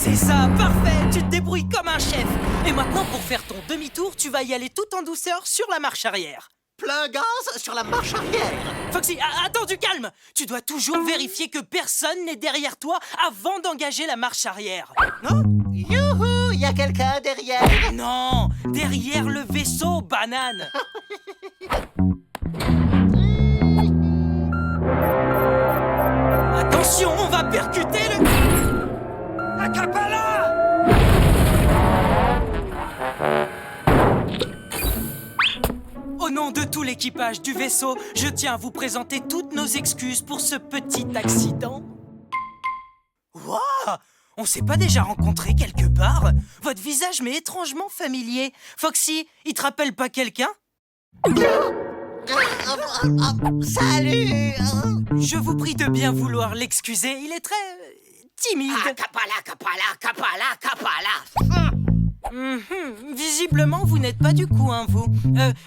C'est ça, parfait. Tu te débrouilles comme un chef. Et maintenant, pour faire ton demi-tour, tu vas y aller tout en douceur sur la marche arrière. Plein gaz sur la marche arrière. Foxy, attends, du calme. Tu dois toujours vérifier que personne n'est derrière toi avant d'engager la marche arrière. Non? Youhou, il y a quelqu'un derrière. Non, derrière le vaisseau, banane. Attention, on va percuter le... Acapala! Au nom de tout l'équipage du vaisseau, je tiens à vous présenter toutes nos excuses pour ce petit accident. Waouh! On s'est pas déjà rencontrés quelque part? Votre visage m'est étrangement familier. Foxy, il te rappelle pas quelqu'un? Salut. Je vous prie de bien vouloir l'excuser, il est très... timide. Capala. Visiblement, vous n'êtes pas du coin, vous.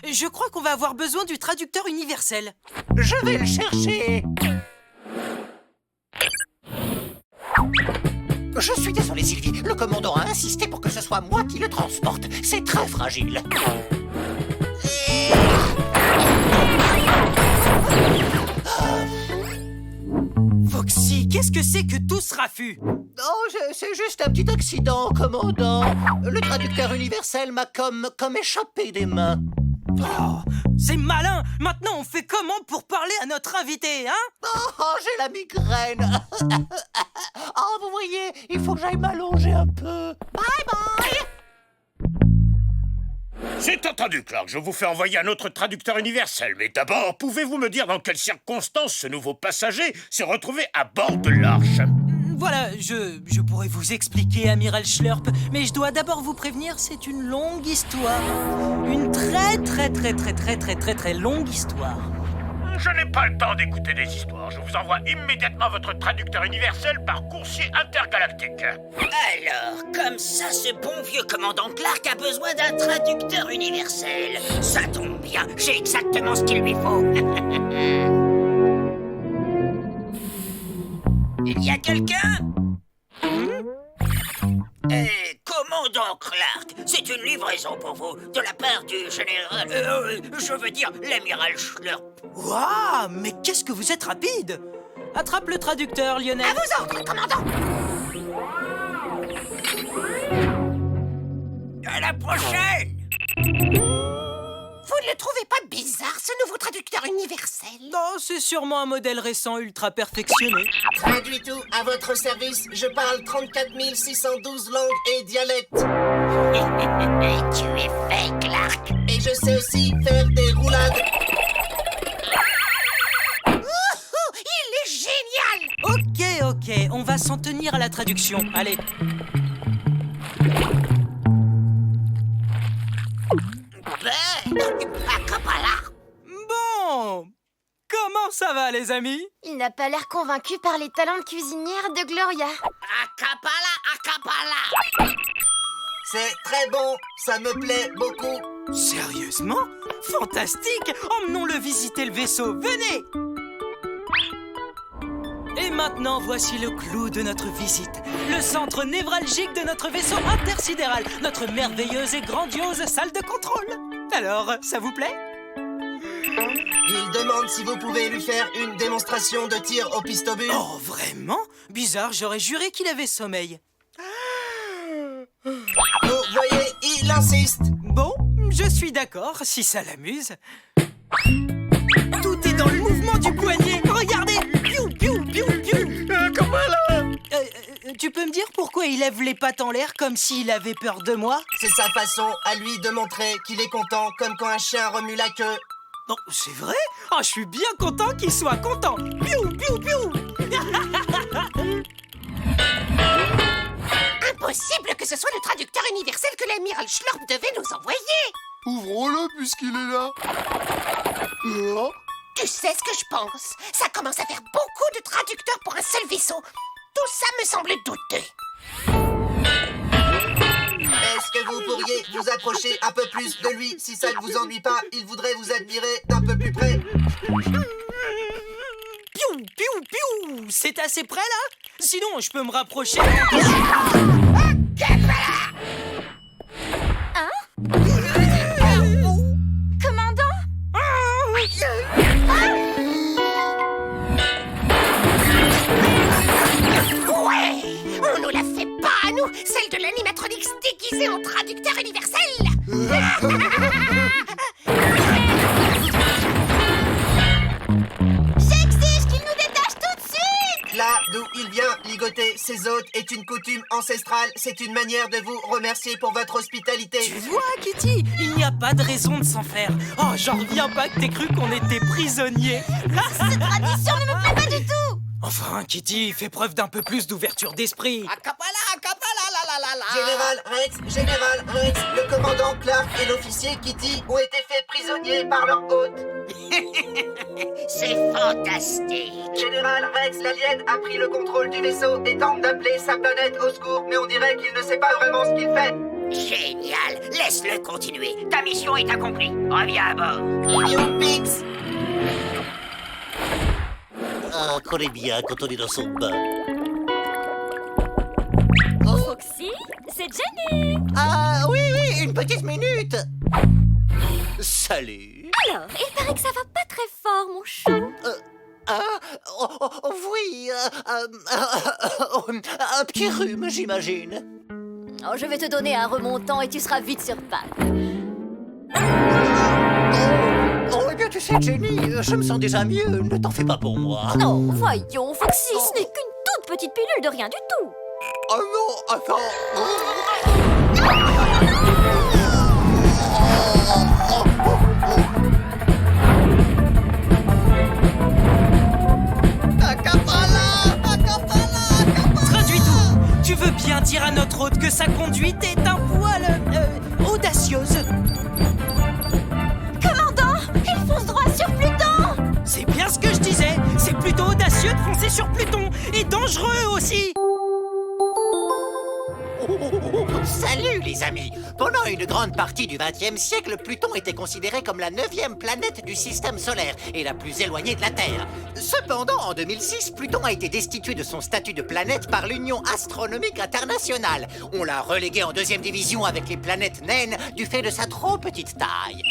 Je crois qu'on va avoir besoin du traducteur universel. Je vais le chercher. Je suis désolé, Sylvie. Le commandant a insisté pour que ce soit moi qui le transporte. C'est très fragile. Foxy, qu'est-ce que c'est que tout ce raffut? Oh, c'est juste un petit accident, commandant. Le traducteur universel m'a comme échappé des mains. Oh, c'est malin! Maintenant, on fait comment pour parler à notre invité, hein? Oh, j'ai la migraine. Oh, vous voyez, il faut que j'aille m'allonger un peu. Bye bye. C'est entendu, Clark. Je vous fais envoyer un autre traducteur universel. Mais d'abord, pouvez-vous me dire dans quelles circonstances ce nouveau passager s'est retrouvé à bord de l'Arche? Voilà, je pourrais vous expliquer, Amiral Schlurp, mais je dois d'abord vous prévenir, c'est une longue histoire. Une très longue histoire. Je n'ai pas le temps d'écouter des histoires. Je vous envoie immédiatement votre traducteur universel par coursier intergalactique. Alors, comme ça, ce bon vieux commandant Clark a besoin d'un traducteur universel. Ça tombe bien, j'ai exactement ce qu'il lui faut. Il y a quelqu'un? Commandant Clark, c'est une livraison pour vous, de la part du général... je veux dire, l'amiral Schlurp. Waouh, mais qu'est-ce que vous êtes rapide! Attrape le traducteur, Lionel. À vos ordres, commandant. À la prochaine! Vous ne le trouvez pas bizarre, ce nouveau traducteur universel? Non, c'est sûrement un modèle récent ultra perfectionné. Traduis tout à votre service. Je parle 34 612 langues et dialectes. Tu es fait, Clark. Et je sais aussi faire des roulades. Il est génial! Ok, on va s'en tenir à la traduction. Allez. Acapala. Bon, comment ça va, les amis? Il n'a pas l'air convaincu par les talents de cuisinière de Gloria. Acapala. C'est très bon, ça me plaît beaucoup. Sérieusement? Fantastique! Emmenons-le visiter le vaisseau, venez! Et maintenant, voici le clou de notre visite. Le centre névralgique de notre vaisseau intersidéral. Notre merveilleuse et grandiose salle de contrôle. Alors, ça vous plaît? Il demande si vous pouvez lui faire une démonstration de tir au pistobus. Oh, vraiment? Bizarre, j'aurais juré qu'il avait sommeil. Vous voyez, il insiste. Bon, je suis d'accord, si ça l'amuse. Tout est dans le mouvement du poignet. Regardez! Piou, piou, piou, piou. Comment là? Tu peux me dire pourquoi il lève les pattes en l'air comme s'il avait peur de moi? C'est sa façon à lui de montrer qu'il est content, comme quand un chien remue la queue. Non, c'est vrai? Ah, je suis bien content qu'il soit content. Piou, piou, piou. Impossible que ce soit le traducteur universel que l'amiral Schlurp devait nous envoyer. Ouvrons-le puisqu'il est là. Oh. Tu sais ce que je pense? Ça commence à faire beaucoup de traducteurs pour un seul vaisseau. Tout ça me semble douteux. Est-ce que vous pourriez vous approcher un peu plus de lui? Si ça ne vous ennuie pas, il voudrait vous admirer d'un peu plus près. Piou, piou, piou. C'est assez près, là? Sinon, je peux me rapprocher. Commandant? Ouais! On nous la fait pas à nous, celle de l'animatronics déguisée en traducteur universel! J'exige qu'il nous détache tout de suite! Là d'où il vient, ligoter ses hôtes est une coutume ancestrale. C'est une manière de vous remercier pour votre hospitalité. Tu vois, Kitty, il n'y a pas de raison de s'en faire. Oh, j'en reviens pas que t'aies cru qu'on était prisonniers. Cette tradition ne me plaît pas du tout! Enfin, Kitty, fais preuve d'un peu plus d'ouverture d'esprit. Général Rex, le commandant Clark et l'officier Kitty ont été faits prisonniers par leur hôte. C'est fantastique. Général Rex, l'alien, a pris le contrôle du vaisseau et tente d'appeler sa planète au secours, mais on dirait qu'il ne sait pas vraiment ce qu'il fait. Génial. Laisse-le continuer. Ta mission est accomplie. Reviens à bord. Youpix! Ah, qu'on est bien quand on est dans son bain. Foxy, c'est Jenny. Ah, oui, une petite minute. Salut. Alors, il paraît que ça va pas très fort, mon chou. Oui, un petit rhume, j'imagine. Oh, je vais te donner un remontant et tu seras vite sur pattes. Eh bien, tu sais, Jenny, je me sens déjà mieux. Ne t'en fais pas pour moi. Non, voyons, Foxy, ce n'est qu'une toute petite pilule de rien du tout. Oh non, attends. Traduis tout. Tu veux bien dire à notre hôte que sa conduite est un poil audacieuse. Commandant, il fonce droit sur Pluton! C'est bien ce que je disais. C'est plutôt audacieux de foncer sur Pluton et dangereux aussi. Salut les amis! Pendant une grande partie du XXe siècle, Pluton était considéré comme la 9e planète du système solaire et la plus éloignée de la Terre. Cependant, en 2006, Pluton a été destitué de son statut de planète par l'Union astronomique internationale. On l'a relégué en 2e division avec les planètes naines du fait de sa trop petite taille.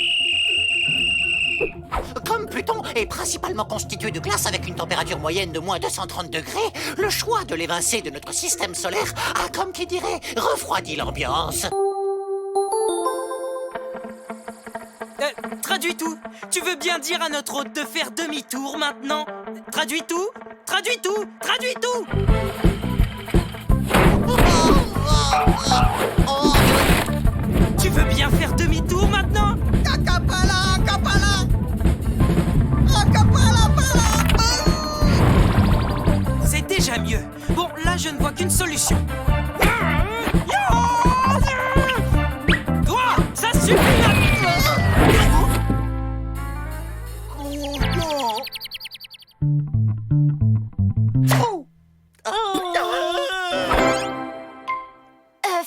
Comme Pluton est principalement constitué de glace avec une température moyenne de moins 230 degrés, le choix de l'évincer de notre système solaire a, comme qui dirait, refroidi l'ambiance. Traduis tout. Tu veux bien dire à notre hôte de faire demi-tour maintenant? Traduis tout. Traduis tout. Traduis tout. Tu veux bien faire demi-tour maintenant? C'est déjà mieux. Bon, là, je ne vois qu'une solution. Toi, ça suffit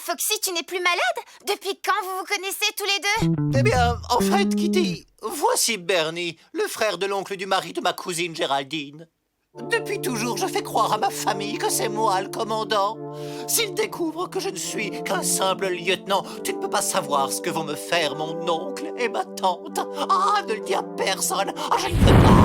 Foxy, tu n'es plus malade? Depuis quand vous vous connaissez tous les deux? Eh bien, en fait, Kitty, voici Bernie, le frère de l'oncle du mari de ma cousine Géraldine. Depuis toujours, je fais croire à ma famille que c'est moi le commandant. S'ils découvrent que je ne suis qu'un simple lieutenant, tu ne peux pas savoir ce que vont me faire mon oncle et ma tante. Ah, ne le dis à personne. Ah, je ne peux pas.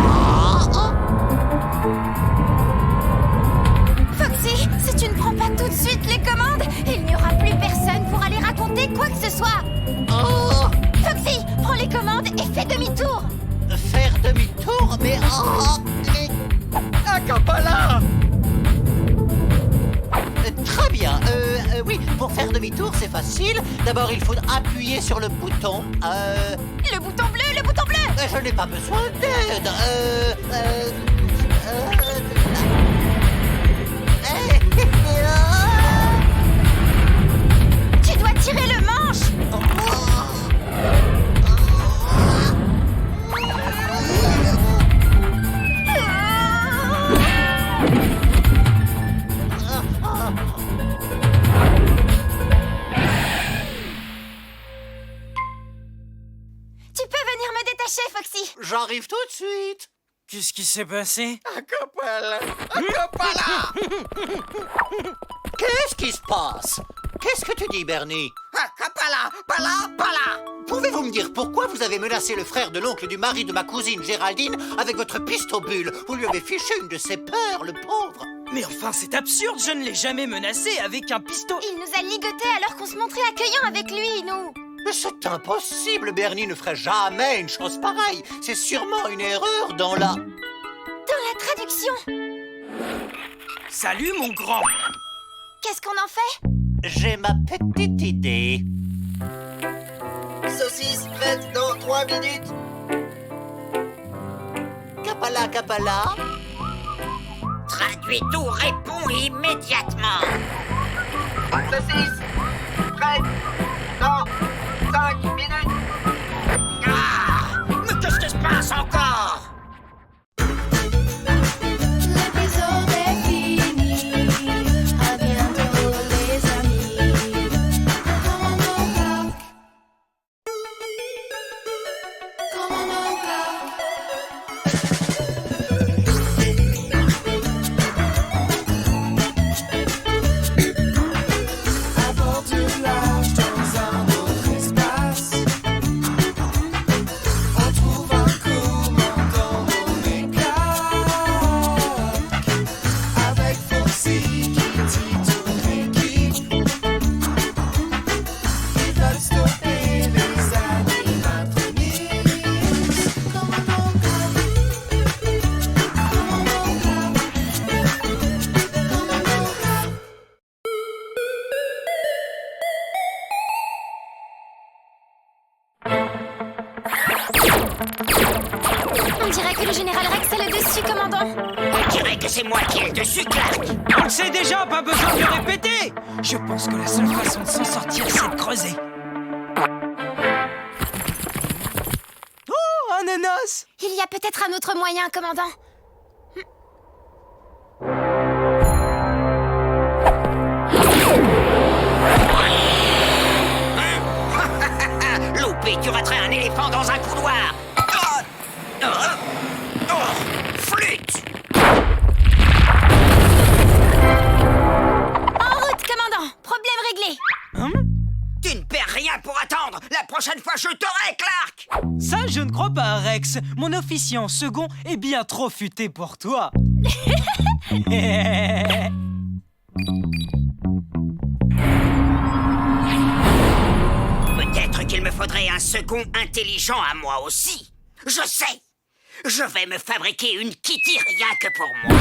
Foxy, si tu ne prends pas tout de suite les commandes, il n'y aura plus personne pour aller raconter quoi que ce soit. Oh, Foxy, prends les commandes et fais demi-tour. faire demi-tour, mais... Acapella! Très bien. Oui, pour faire demi-tour, c'est facile. D'abord, il faut appuyer sur le bouton. Le bouton bleu, le bouton bleu! Je n'ai pas besoin d'aide. Tu dois tirer le manche! Tu peux venir me détacher, Foxy! J'arrive tout de suite. Qu'est-ce qui s'est passé? Acapella! Acapella! Qu'est-ce qui se passe? Qu'est-ce que tu dis, Bernie? Ah, pas là, pas là, pas là. Pouvez-vous me dire pourquoi vous avez menacé le frère de l'oncle du mari de ma cousine Géraldine avec votre pistobule? Vous lui avez fiché une de ses peurs, le pauvre. Mais enfin, c'est absurde, je ne l'ai jamais menacé avec un pistolet. Il nous a ligotés alors qu'on se montrait accueillants avec lui, nous. Mais c'est impossible, Bernie ne ferait jamais une chose pareille. C'est sûrement une erreur dans la... Dans la traduction. Salut, mon grand. Qu'est-ce qu'on en fait? J'ai ma petite idée. Saucisse prête dans 3 minutes. Capala, capala. Traduis tout, réponds immédiatement. Saucisse prête dans 5 minutes. Ah, mais qu'est-ce qui se passe encore? L'épisode est fini. À bientôt, les amis. Commando Clark. Commando Clark. À bord du large dans un autre espace, on trouve un commandant nommé Clark, avec Foxy qui dit toute l'équipe. Ils veulent stopper les animatroniques. Commandant Clark. Commandant Clark. Commandant Clark. On dirait que le général Rex a le dessus, commandant. On dirait que c'est moi qui ai le dessus, Clark. On le sait déjà, pas besoin de le répéter. Je pense que la seule façon de s'en sortir, c'est de creuser. Oh, ananas! Il y a peut-être un autre moyen, commandant. Loupé, tu raterais un éléphant dans un couloir. Flûte. En route, commandant. Problème réglé. Tu ne perds rien pour attendre. La prochaine fois, je t'aurai, Clark. Ça, je ne crois pas, Rex. Mon officier en second est bien trop futé pour toi. Peut-être qu'il me faudrait un second intelligent à moi aussi. Je sais. Je vais me fabriquer une kitty rien que pour moi.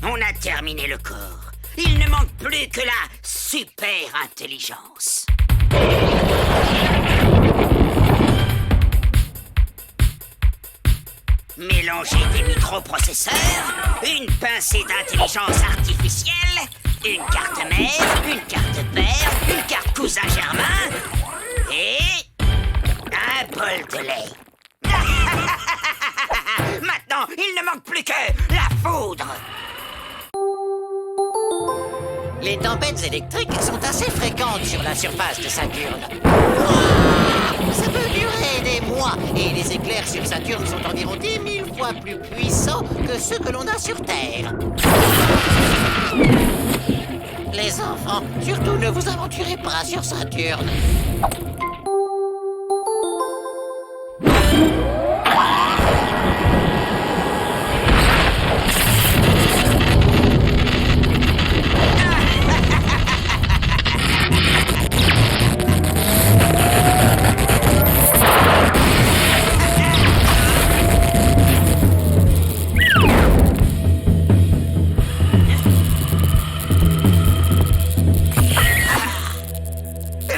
On a terminé le corps. Il ne manque plus que la super intelligence. Mélanger des microprocesseurs, une pincée d'intelligence artificielle, une carte mère, une carte père, une carte cousin germain et un bol de lait. Maintenant, il ne manque plus que la foudre. Les tempêtes électriques sont assez fréquentes sur la surface de Saturne. Ça peut durer des mois, et les éclairs sur Saturne sont environ 10 000 fois plus puissants que ceux que l'on a sur Terre. Les enfants, surtout ne vous aventurez pas sur Saturne.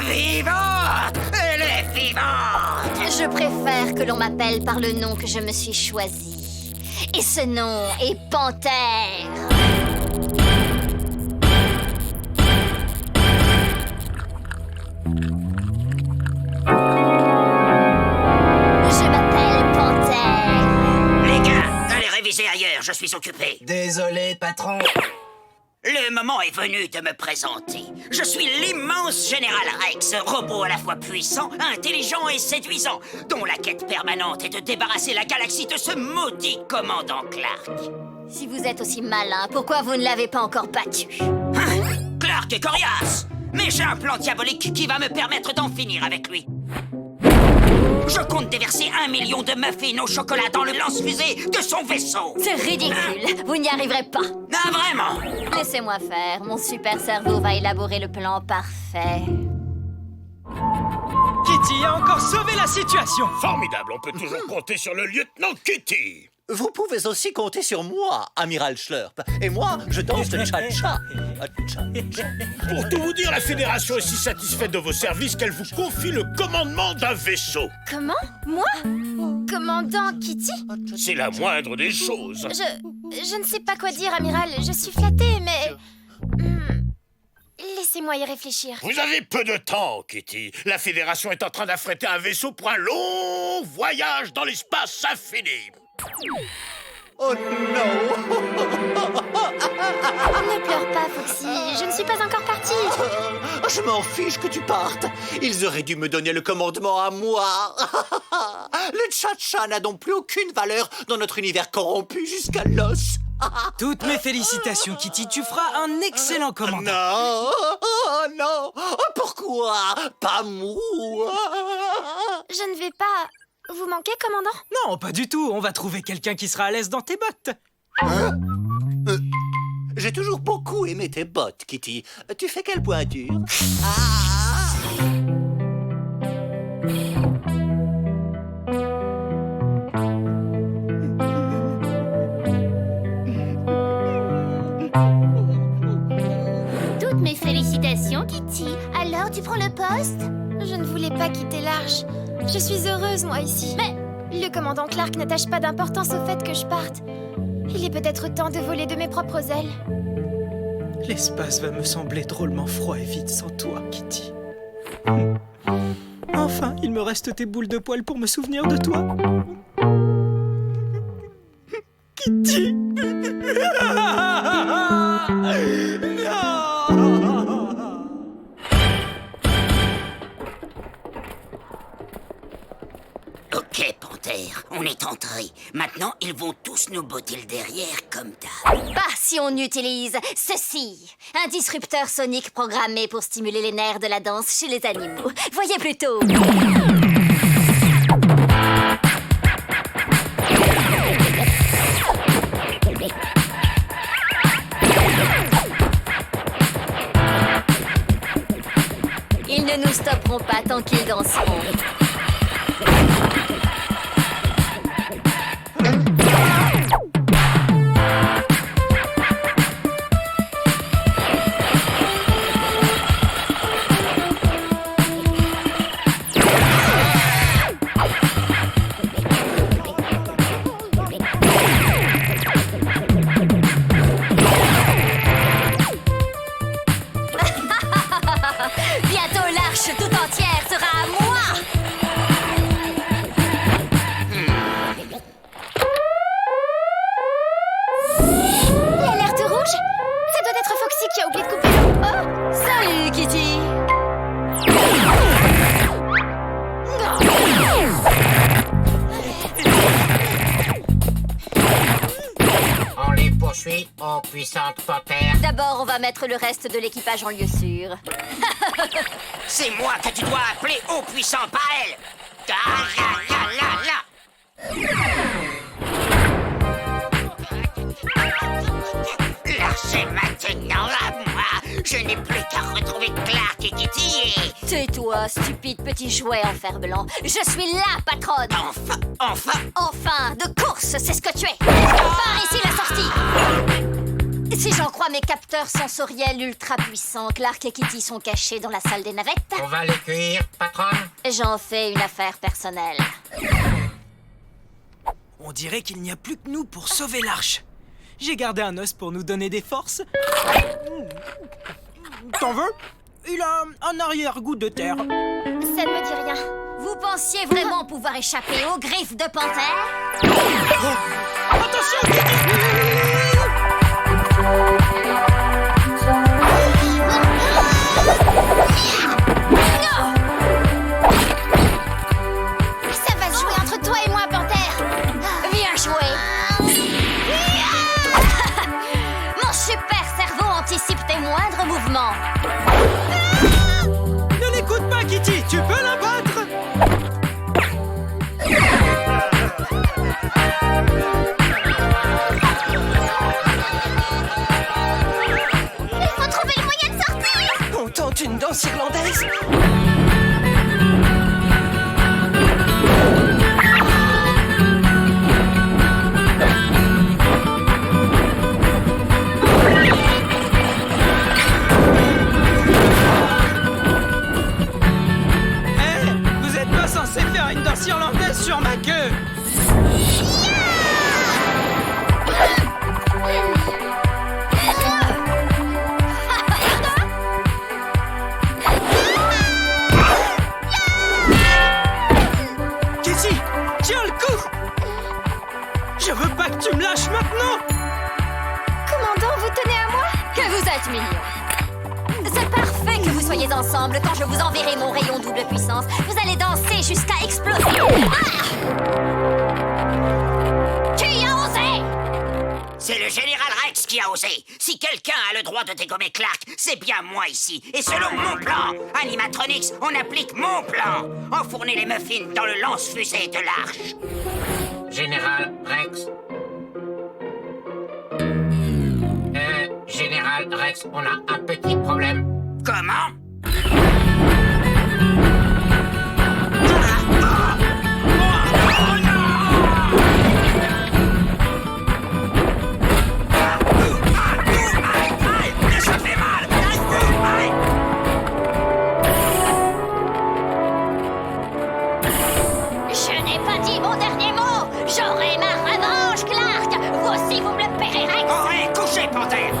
Vivante! Elle est vivante! Je préfère que l'on m'appelle par le nom que je me suis choisi. Et ce nom est Panthère. Je m'appelle Panthère. Les gars, allez réviser ailleurs, je suis occupé. Désolé, patron. Le moment est venu de me présenter. Je suis l'immense Général Rex, robot à la fois puissant, intelligent et séduisant, dont la quête permanente est de débarrasser la galaxie de ce maudit commandant Clark. Si vous êtes aussi malin, pourquoi vous ne l'avez pas encore battu? Clark est coriace, mais j'ai un plan diabolique qui va me permettre d'en finir avec lui. Je compte déverser 1 million de muffins au chocolat dans le lance-fusée de son vaisseau. C'est ridicule, vous n'y arriverez pas. Ah, vraiment? Laissez-moi faire, mon super cerveau va élaborer le plan parfait. Kitty a encore sauvé la situation. Formidable, on peut toujours compter sur le lieutenant Kitty. Vous pouvez aussi compter sur moi, amiral Schlurp. Et moi, je danse le cha-cha. Pour tout vous dire, la Fédération est si satisfaite de vos services qu'elle vous confie le commandement d'un vaisseau. Comment? Moi? Commandant Kitty? C'est la moindre des choses. Je ne sais pas quoi dire, amiral. Je suis flattée, mais... Laissez-moi y réfléchir. Vous avez peu de temps, Kitty. La Fédération est en train d'affréter un vaisseau pour un long voyage dans l'espace infini. Oh non! Ne pleure pas, Foxy. Je ne suis pas encore partie. Je m'en fiche que tu partes. Ils auraient dû me donner le commandement à moi. Le cha-cha n'a donc plus aucune valeur dans notre univers corrompu jusqu'à l'os. Toutes mes félicitations, Kitty. Tu feras un excellent commandant. Non! Oh non! Pourquoi? Pas moi! Je ne vais pas... Vous manquez, commandant? Non, pas du tout. On va trouver quelqu'un qui sera à l'aise dans tes bottes. J'ai toujours beaucoup aimé tes bottes, Kitty. Tu fais quelle pointure? Toutes mes félicitations, Kitty. Alors, tu prends le poste? Je ne voulais pas quitter l'Arche. Je suis heureuse, moi, ici. Mais le commandant Clark n'attache pas d'importance au fait que je parte. Il est peut-être temps de voler de mes propres ailes. L'espace va me sembler drôlement froid et vide sans toi, Kitty. Enfin, il me reste tes boules de poils pour me souvenir de toi. Kitty. Non. Ok, Panthère, on est entré. Maintenant, ils vont tous nous botter le derrière comme d'hab. Pas si on utilise ceci. Un disrupteur sonique programmé pour stimuler les nerfs de la danse chez les animaux. Voyez plutôt. Ils ne nous stopperont pas tant qu'ils danseront. Bientôt l'arche tout entière sera à moi. L'alerte rouge? Ça doit être Foxy qui a oublié de couper l'eau. Oh! Salut, Kitty. On les poursuit, ô puissante panthère. D'abord, on va mettre le reste de l'équipage en lieu sûr. C'est moi que tu dois appeler au puissant Paël. L'arche est maintenant à moi. Je n'ai plus qu'à retrouver Clark et Kitty et... Tais-toi, stupide petit jouet en fer blanc. Je suis la patronne. Enfin, de course, c'est ce que tu es. Par ici la sortie. Si j'en crois mes capteurs sensoriels ultra puissants, Clark et Kitty sont cachés dans la salle des navettes. On va les cuire, patronne. J'en fais une affaire personnelle. On dirait qu'il n'y a plus que nous pour sauver l'arche. J'ai gardé un os pour nous donner des forces. T'en veux? Il a un arrière-goût de terre. Ça ne me dit rien. Vous pensiez vraiment pouvoir échapper aux griffes de panthère? Attention, Kitty! Ça va se jouer entre toi et moi, Panthère. Viens jouer. mouvement. Ne l'écoute pas, Kitty, tu peux la battre. Il faut trouver le moyen de sortir. On tente une danse irlandaise. Vous êtes pas censé faire une danse irlandaise sur ma queue. Kitty, tiens le coup. Je veux pas que tu me lâches maintenant. Commandant, vous tenez à moi? Que vous êtes mignons. C'est parfait que vous soyez ensemble. Quand je vous enverrai mon rayon double puissance, vous allez danser jusqu'à exploser. Qui a osé? C'est le général Rex qui a osé. Si quelqu'un a le droit de dégommer Clark, c'est bien moi ici. Et selon mon plan, Animatronics, on applique mon plan. Enfourner les muffins dans le lance-fusée de l'Arche. Général Rex. Général Rex, on a un petit problème. Comment? Ça fait mal! Je n'ai pas dit mon dernier mot. J'aurai ma revanche, Clark. Vous aussi, vous me le paierez, Rex. Oh, ouais, couchez, panthère!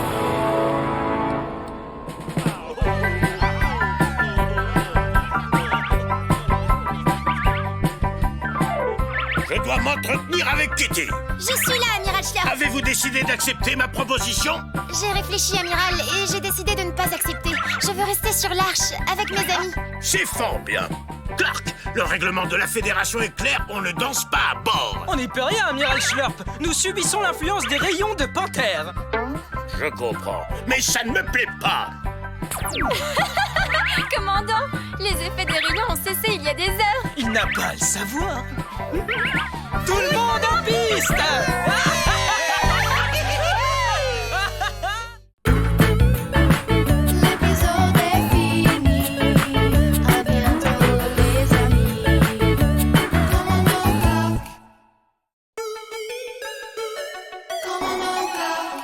Je dois m'entretenir avec Kitty. Je suis là, Amiral Schlurp. Avez-vous décidé d'accepter ma proposition? J'ai réfléchi, Amiral, et j'ai décidé de ne pas accepter. Je veux rester sur l'Arche, avec mes amis. C'est fort bien. Clark, le règlement de la Fédération est clair, on ne danse pas à bord. On n'y peut rien, Amiral Schlurp. Nous subissons l'influence des rayons de Panthère. Je comprends, mais ça ne me plaît pas. Commandant, les effets des rayons ont cessé il y a des heures. Il n'a pas à le savoir. Tout le monde en piste. L'épisode est fini. À bientôt, les amis. Commandant Clark. Commandant Clark.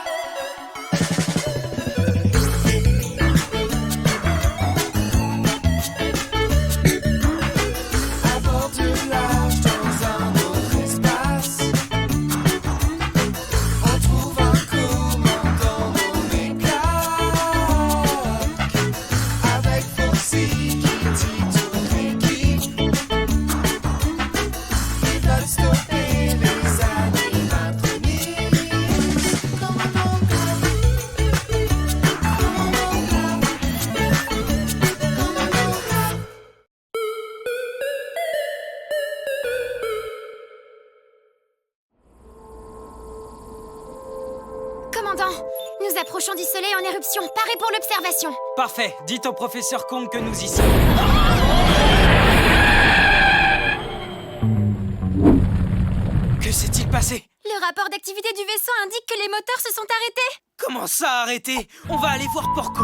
À bord du large dans un autre espace, on trouve un commandant nommé Clark. Avec Foxy, Kitty, toute l'équipe, ils veulent stopper les animatronics. Commandant Clark. Commandant Clark. Commandant Clark. Commandant, nous approchons du soleil en éruption. Paré pour l'observation. Parfait. Dites au professeur Kong que nous y sommes. Que s'est-il passé? Le rapport d'activité du vaisseau indique que les moteurs se sont arrêtés. Comment ça, arrêter? On va aller voir Porco.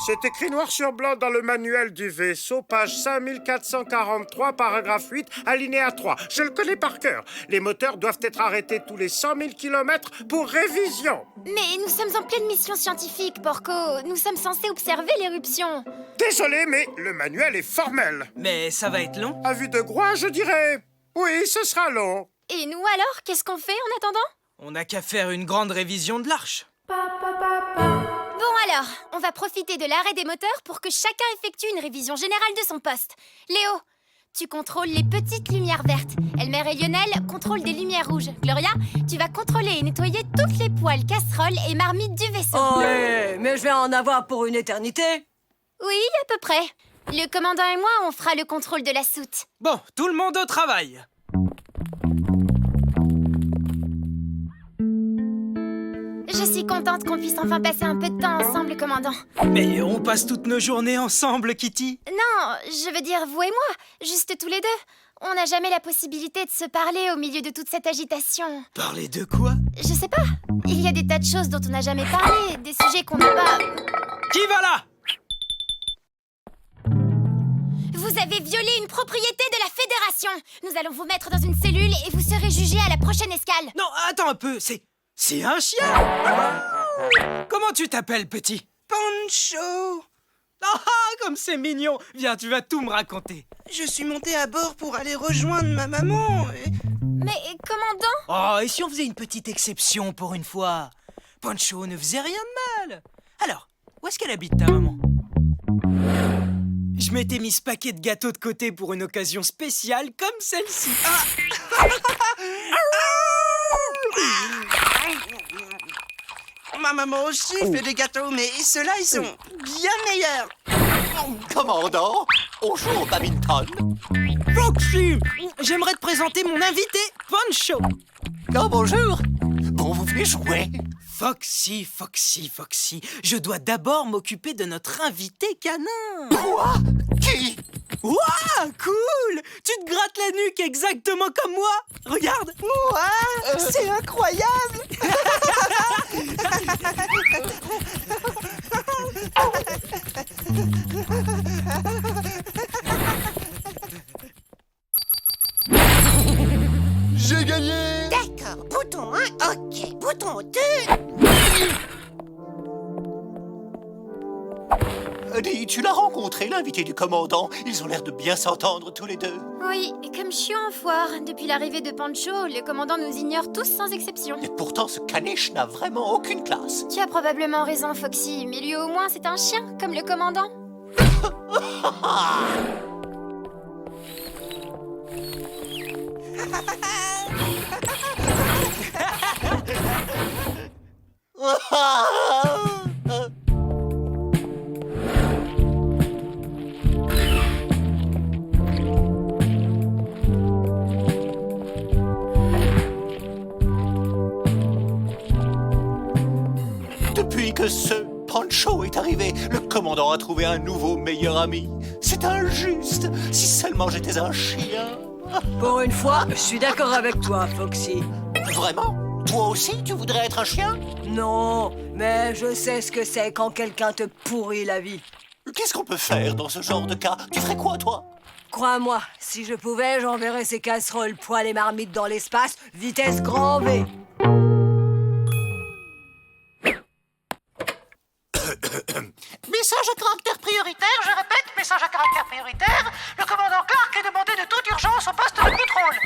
C'est écrit noir sur blanc dans le manuel du vaisseau, page 5443, paragraphe 8, alinéa 3. Je le connais par cœur. Les moteurs doivent être arrêtés tous les 100 000 km pour révision. Mais nous sommes en pleine mission scientifique, Porco. Nous sommes censés observer l'éruption. Désolé, mais le manuel est formel. Mais ça va être long. À vue de Groix, je dirais... Oui, ce sera long. Et nous alors, qu'est-ce qu'on fait en attendant? On n'a qu'à faire une grande révision de l'Arche. Bon alors, on va profiter de l'arrêt des moteurs pour que chacun effectue une révision générale de son poste. Léo, tu contrôles les petites lumières vertes. Elmer et Lionel contrôlent des lumières rouges. Gloria, tu vas contrôler et nettoyer toutes les poêles, casseroles et marmites du vaisseau. Oh, mais je vais en avoir pour une éternité. Oui, à peu près. Le commandant et moi, on fera le contrôle de la soute. Bon, tout le monde au travail. Je suis contente qu'on puisse enfin passer un peu de temps ensemble, commandant. Mais on passe toutes nos journées ensemble, Kitty. Non, je veux dire vous et moi, juste tous les deux. On n'a jamais la possibilité de se parler au milieu de toute cette agitation. Parler de quoi? Je sais pas. Il y a des tas de choses dont on n'a jamais parlé, des sujets qu'on n'a pas... Qui va là? Vous avez violé une propriété de la Fédération. Nous allons vous mettre dans une cellule et vous serez jugé à la prochaine escale. Non, attends un peu, c'est un chien. Ah. Comment tu t'appelles, petit? Pancho! Ah, comme c'est mignon. Viens, tu vas tout me raconter. Je suis monté à bord pour aller rejoindre ma maman et... Mais commandant? Oh, et si on faisait une petite exception pour une fois? Pancho ne faisait rien de mal. Alors, où est-ce qu'elle habite, ta maman? Je m'étais mis ce paquet de gâteaux de côté pour une occasion spéciale comme celle-ci. Ah. Ma maman aussi fait des gâteaux, mais ceux-là, ils sont bien meilleurs. Commandant, on joue au badminton. Foxy, j'aimerais te présenter mon invité, Pancho. Oh, bonjour. Bon, vous venez jouer. Foxy, je dois d'abord m'occuper de notre invité canin. Quoi? Qui? Ouah, cool! Tu te grattes la nuque exactement comme moi. Regarde. Ouah, c'est incroyable. J'ai gagné! D'accord, bouton 1, ok. Bouton 2... Dis, tu l'as rencontré, l'invité du commandant. Ils ont l'air de bien s'entendre tous les deux. Oui, comme je suis en foire. Depuis l'arrivée de Pancho, le commandant nous ignore tous sans exception. Et pourtant, ce caniche n'a vraiment aucune classe. Tu as probablement raison, Foxy, mais lui au moins c'est un chien, comme le commandant. Depuis que ce Pancho est arrivé, le commandant a trouvé un nouveau meilleur ami. C'est injuste. Si seulement j'étais un chien. Pour une fois, je suis d'accord avec toi, Foxy. Vraiment? Toi aussi, tu voudrais être un chien? Non, mais je sais ce que c'est quand quelqu'un te pourrit la vie. Qu'est-ce qu'on peut faire dans ce genre de cas? Tu ferais quoi, toi? Crois-moi, si je pouvais, j'enverrais ces casseroles, poêles et marmites dans l'espace, vitesse grand V. Message à caractère prioritaire, je répète, message à caractère prioritaire. Le commandant Clark est demandé de toute urgence au poste de contrôle.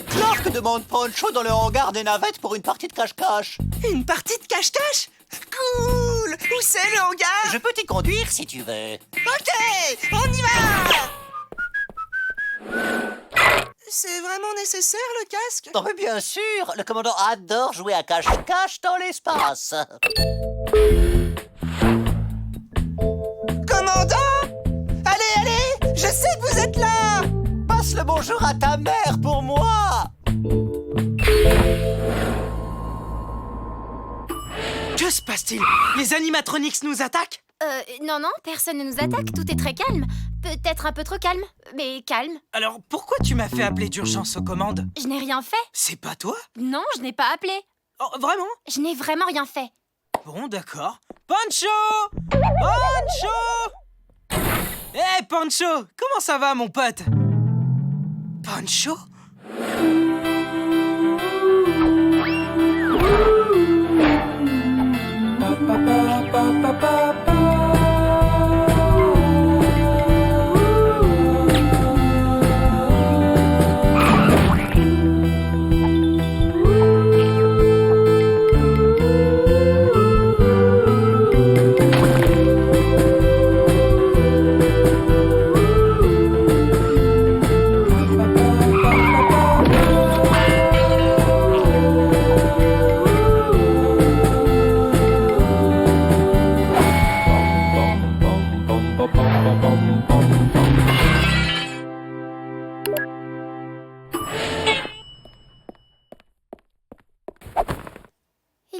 Clark demande Pancho dans le hangar des navettes pour une partie de cache-cache. Une partie de cache-cache? Cool! Où c'est le hangar? Je peux t'y conduire si tu veux. Ok, on y va! C'est vraiment nécessaire, le casque? Oh, mais bien sûr, le commandant adore jouer à cache-cache dans l'espace. Commandant? Allez, je sais que vous êtes là! Passe le bonjour à ta mère pour moi. Que se passe-t-il? Les animatronics nous attaquent? Non, personne ne nous attaque, tout est très calme. Peut-être un peu trop calme, mais calme. Alors, pourquoi tu m'as fait appeler d'urgence aux commandes? Je n'ai rien fait. C'est pas toi? Non, je n'ai pas appelé. Oh, vraiment? Je n'ai vraiment rien fait. Bon, d'accord. Pancho! Pancho! Hé, Pancho! Comment ça va, mon pote? Pancho?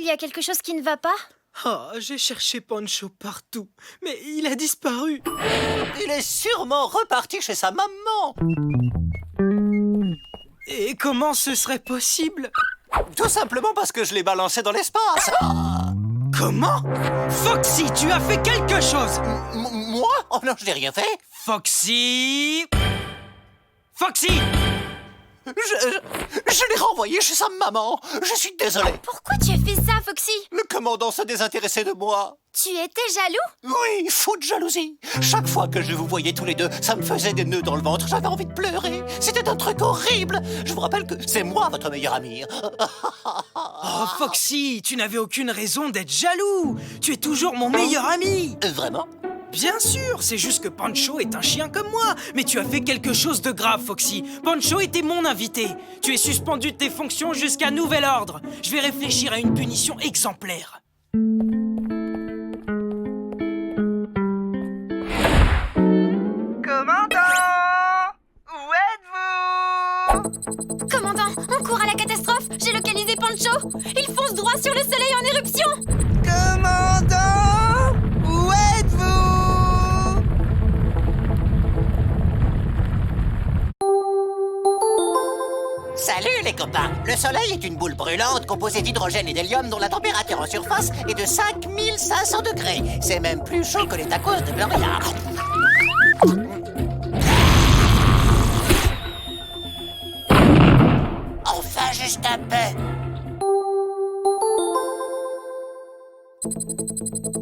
y a quelque chose qui ne va pas? Oh, j'ai cherché Pancho partout, mais il a disparu. Il est sûrement reparti chez sa maman. Et comment ce serait possible? Tout simplement parce que je l'ai balancé dans l'espace. Comment? Foxy, tu as fait quelque chose! Moi? Oh non, je n'ai rien fait. Foxy! Foxy! Je l'ai renvoyé chez sa maman. Je suis désolé. Pourquoi tu as fait ça, Foxy? Le commandant se désintéressait de moi. Tu étais jaloux? Oui, fou de jalousie. Chaque fois que je vous voyais tous les deux, ça me faisait des nœuds dans le ventre. J'avais envie de pleurer. C'était un truc horrible. Je vous rappelle que c'est moi votre meilleur ami. Oh, Foxy, tu n'avais aucune raison d'être jaloux. Tu es toujours mon meilleur ami. Vraiment? Bien sûr, c'est juste que Pancho est un chien comme moi. Mais tu as fait quelque chose de grave, Foxy. Pancho était mon invité. Tu es suspendu de tes fonctions jusqu'à nouvel ordre. Je vais réfléchir à une punition exemplaire. Commandant! Où êtes-vous? Commandant, on court à la catastrophe. J'ai localisé Pancho. Il fonce droit sur le soleil en éruption. Commandant! Où êtes-vous? Salut les copains. Le soleil est une boule brûlante composée d'hydrogène et d'hélium dont la température en surface est de 5500 degrés. C'est même plus chaud que les tacos de Gloria. Enfin, juste un peu.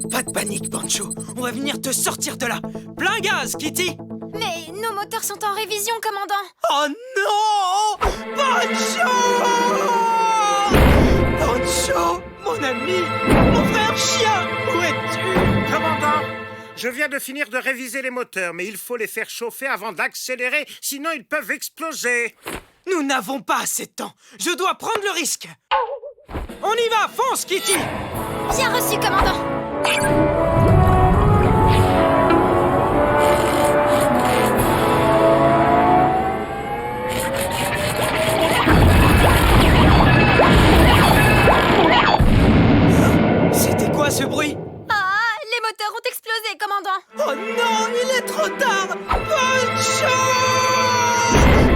Pas de panique, Pancho. On va venir te sortir de là. Plein gaz, Kitty. Mais nos moteurs sont en révision, commandant. Oh non! Pancho! Pancho, mon ami, mon frère chien, où es-tu? Commandant, je viens de finir de réviser les moteurs, mais il faut les faire chauffer avant d'accélérer, sinon ils peuvent exploser. Nous n'avons pas assez de temps. Je dois prendre le risque. On y va, fonce, Kitty! Bien reçu, commandant. C'était quoi ce bruit? Ah, les moteurs ont explosé, commandant. Oh non, il est trop tard! Pancho!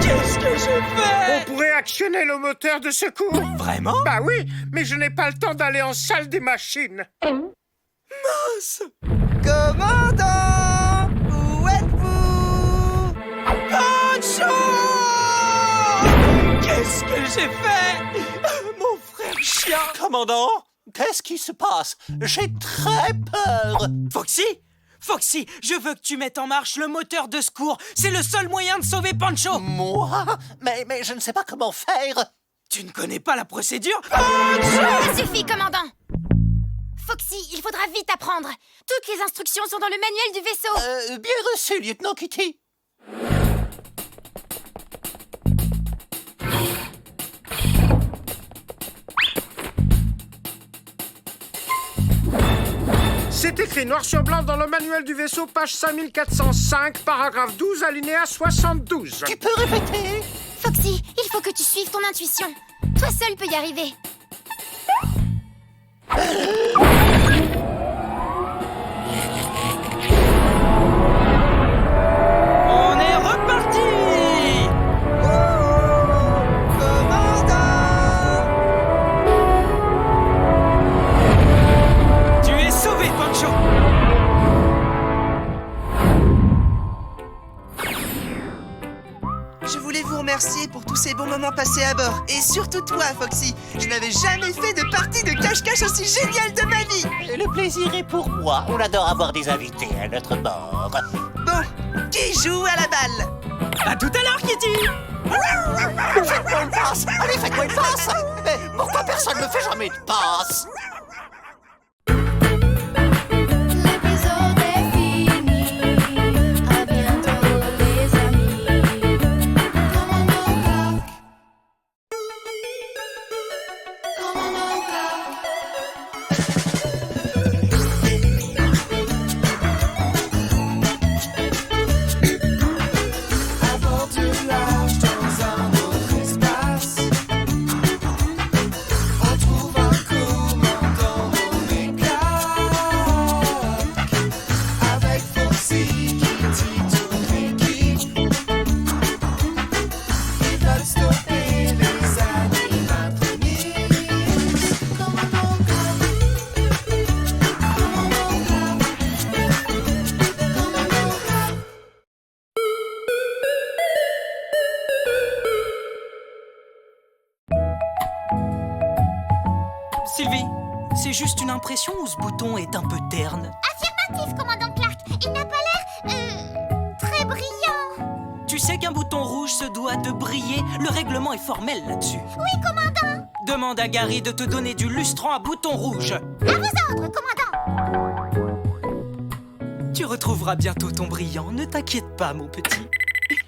Qu'est-ce que je fais? On pourrait actionner le moteur de secours. Vraiment? Bah oui, mais je n'ai pas le temps d'aller en salle des machines. Mince! Commandant! Où êtes-vous? Pancho! Qu'est-ce que j'ai fait? Mon frère chien! Commandant, qu'est-ce qui se passe? J'ai très peur. Foxy? Foxy, je veux que tu mettes en marche le moteur de secours. C'est le seul moyen de sauver Pancho. Moi? Mais je ne sais pas comment faire. Tu ne connais pas la procédure? Ça suffit, commandant. Foxy, il faudra vite apprendre. Toutes les instructions sont dans le manuel du vaisseau. Bien reçu, lieutenant Kitty. C'est écrit noir sur blanc dans le manuel du vaisseau, page 5405, paragraphe 12, alinéa 72. Tu peux répéter? Foxy, il faut que tu suives ton intuition. Toi seul peux y arriver. On est reparti! Tu es sauvé, Pancho! Je voulais vous remercier pour tous ces bons moments passés à bord. Et surtout toi, Foxy. Je n'avais jamais fait de partie de cache-cache aussi géniale de ma vie. Et le plaisir est pour moi. On adore avoir des invités à notre bord. Bon, qui joue à la balle? À tout à l'heure, Kitty! Faites-moi une passe. Allez, faites-moi une passe. Mais pourquoi personne ne me fait jamais de passe? L'épisode est fini. À bientôt, les amis. Commandant Clark. Commandant Clark. À bord du large dans un autre espace, on trouve un commun. Sylvie, c'est juste une impression ou ce bouton est un peu terne? Affirmatif, commandant Clark. Il n'a pas l'air... très brillant. Tu sais qu'un bouton rouge se doit de briller. Le règlement est formel là-dessus. Oui, commandant. Demande à Gary de te donner du lustrant à bouton rouge. À vos ordres, commandant. Tu retrouveras bientôt ton brillant. Ne t'inquiète pas, mon petit.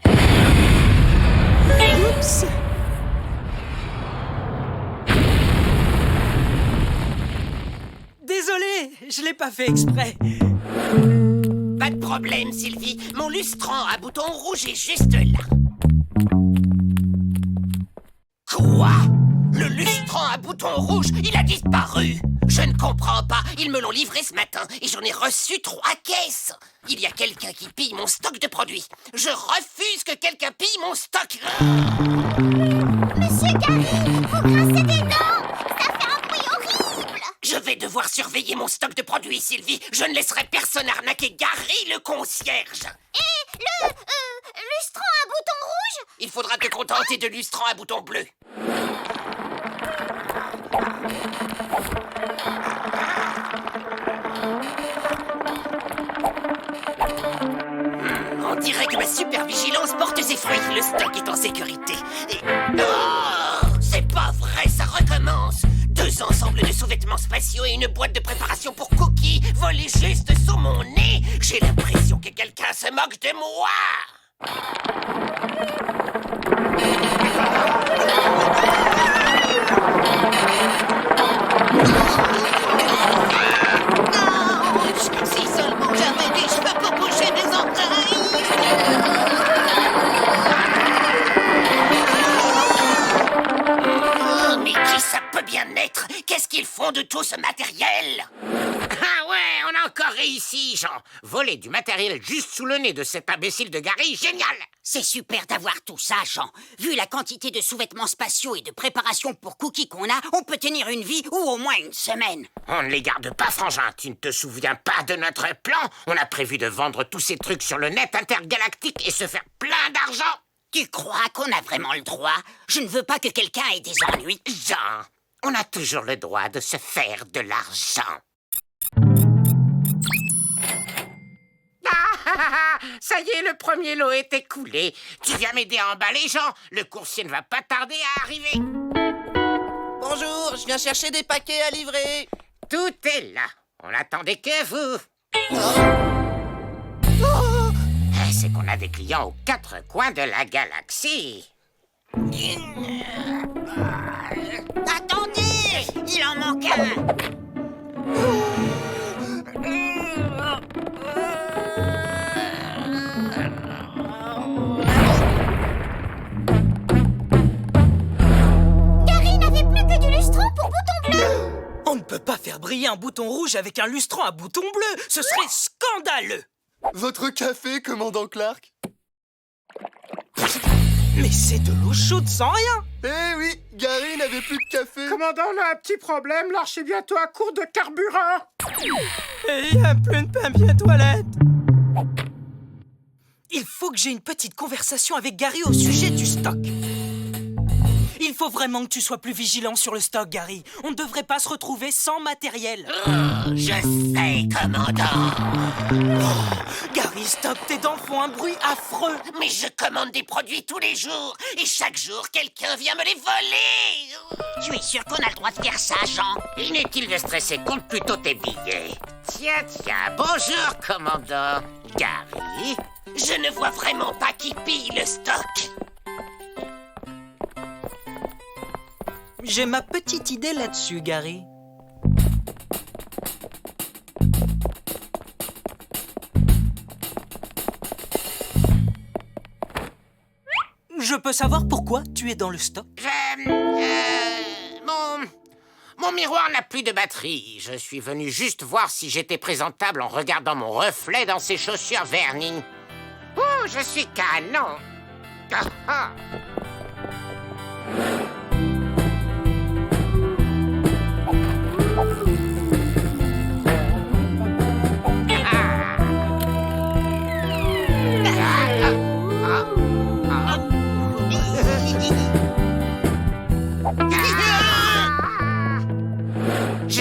Oups! Désolé, je l'ai pas fait exprès. Pas de problème, Sylvie. Mon lustrant à bouton rouge est juste là. Quoi? Le lustrant à bouton rouge, il a disparu. Je ne comprends pas. Ils me l'ont livré ce matin et j'en ai reçu 3 caisses. Il y a quelqu'un qui pille mon stock de produits. Je refuse que quelqu'un pille mon stock. Monsieur Gary, vous grincez des dents. Ça fait un bruit horrible. Je vais devoir surveiller mon stock de produits, Sylvie. Je ne laisserai personne arnaquer Gary, le concierge. Et le lustrant à bouton rouge? Il faudra te contenter de lustrant à bouton bleu. On dirait que ma super vigilance porte ses fruits. Le stock est en sécurité. Et... Oh, c'est pas vrai, ça recommence. 2 ensembles de sous-vêtements spatiaux et une boîte de préparation pour cookies volés juste sous mon nez. J'ai l'impression que quelqu'un se moque de moi. Si seulement j'avais des cheveux pour bouger des entrailles. Oh, mais qui ça peut bien être? Qu'est-ce qu'ils font de tout ce matériel? Ah ouais, on a encore réussi, Jean. Voler du matériel juste sous le nez de cet imbécile de Gary, génial. C'est super d'avoir tout ça, Jean. Vu la quantité de sous-vêtements spatiaux et de préparation pour cookies qu'on a, on peut tenir une vie ou au moins une semaine. On ne les garde pas, frangin. Tu ne te souviens pas de notre plan? On a prévu de vendre tous ces trucs sur le net intergalactique et se faire plein d'argent. Tu crois qu'on a vraiment le droit? Je ne veux pas que quelqu'un ait des ennuis. Jean, on a toujours le droit de se faire de l'argent. Ça y est, le premier lot est écoulé. Tu viens m'aider à emballer, Jean? Le coursier ne va pas tarder à arriver. Bonjour, je viens chercher des paquets à livrer. Tout est là. On n'attendait que vous. C'est qu'on a des clients aux 4 coins de la galaxie. Attendez! Il en manque un! Gary n'avait plus que du lustrant pour bouton bleu. On ne peut pas faire briller un bouton rouge avec un lustrant à bouton bleu. Ce serait scandaleux. Votre café, commandant Clark? Mais c'est de l'eau chaude sans rien. Eh oui, Gary n'avait plus de café. Commandant, on a un petit problème. L'arche est bientôt à court de carburant. Et il n'y a plus de papier toilette. Il faut que j'ai une petite conversation avec Gary au sujet du stock. Il faut vraiment que tu sois plus vigilant sur le stock, Gary. On ne devrait pas se retrouver sans matériel. Je sais, commandant. Gary, stop, tes dents font un bruit affreux. Mais je commande des produits tous les jours. Et chaque jour, quelqu'un vient me les voler. Tu es sûr qu'on a le droit de faire ça, Jean? Inutile de stresser, compte plutôt tes billets. Tiens, bonjour, commandant. Gary, je ne vois vraiment pas qui pille le stock. J'ai ma petite idée là-dessus, Gary. Je peux savoir pourquoi tu es dans le stock? Mon miroir n'a plus de batterie. Je suis venu juste voir si j'étais présentable en regardant mon reflet dans ces chaussures vernies. Oh, je suis canon.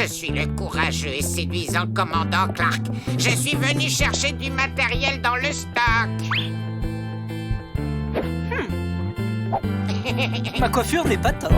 Je suis le courageux et séduisant commandant Clark. Je suis venu chercher du matériel dans le stock. Ma coiffure n'est pas top.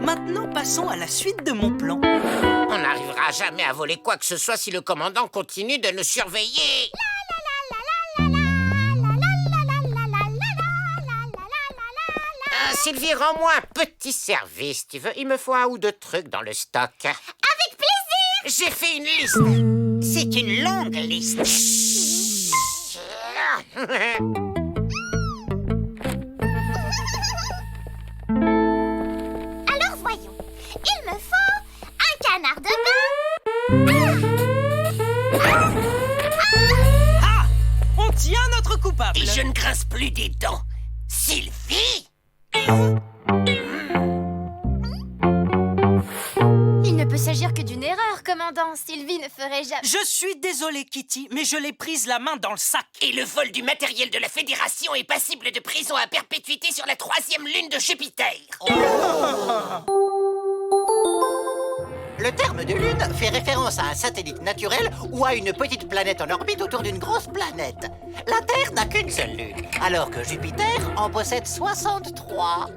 Maintenant, passons à la suite de mon plan. On n'arrivera jamais à voler quoi que ce soit si le commandant continue de nous surveiller. Sylvie, rends-moi un petit service, tu veux. Il me faut un ou deux trucs dans le stock. Avec plaisir! J'ai fait une liste. C'est une longue liste. Alors voyons. Il me faut un canard de bain. Ah! On tient notre coupable. Et je ne grince plus des dents. Sylvie! Il ne peut s'agir que d'une erreur, commandant. Sylvie ne ferait jamais... Je suis désolé, Kitty, mais je l'ai prise la main dans le sac. Et le vol du matériel de la Fédération est passible de prison à perpétuité sur la 3e lune de Jupiter. Le terme de lune fait référence à un satellite naturel ou à une petite planète en orbite autour d'une grosse planète. La Terre n'a qu'une seule lune, alors que Jupiter en possède 63.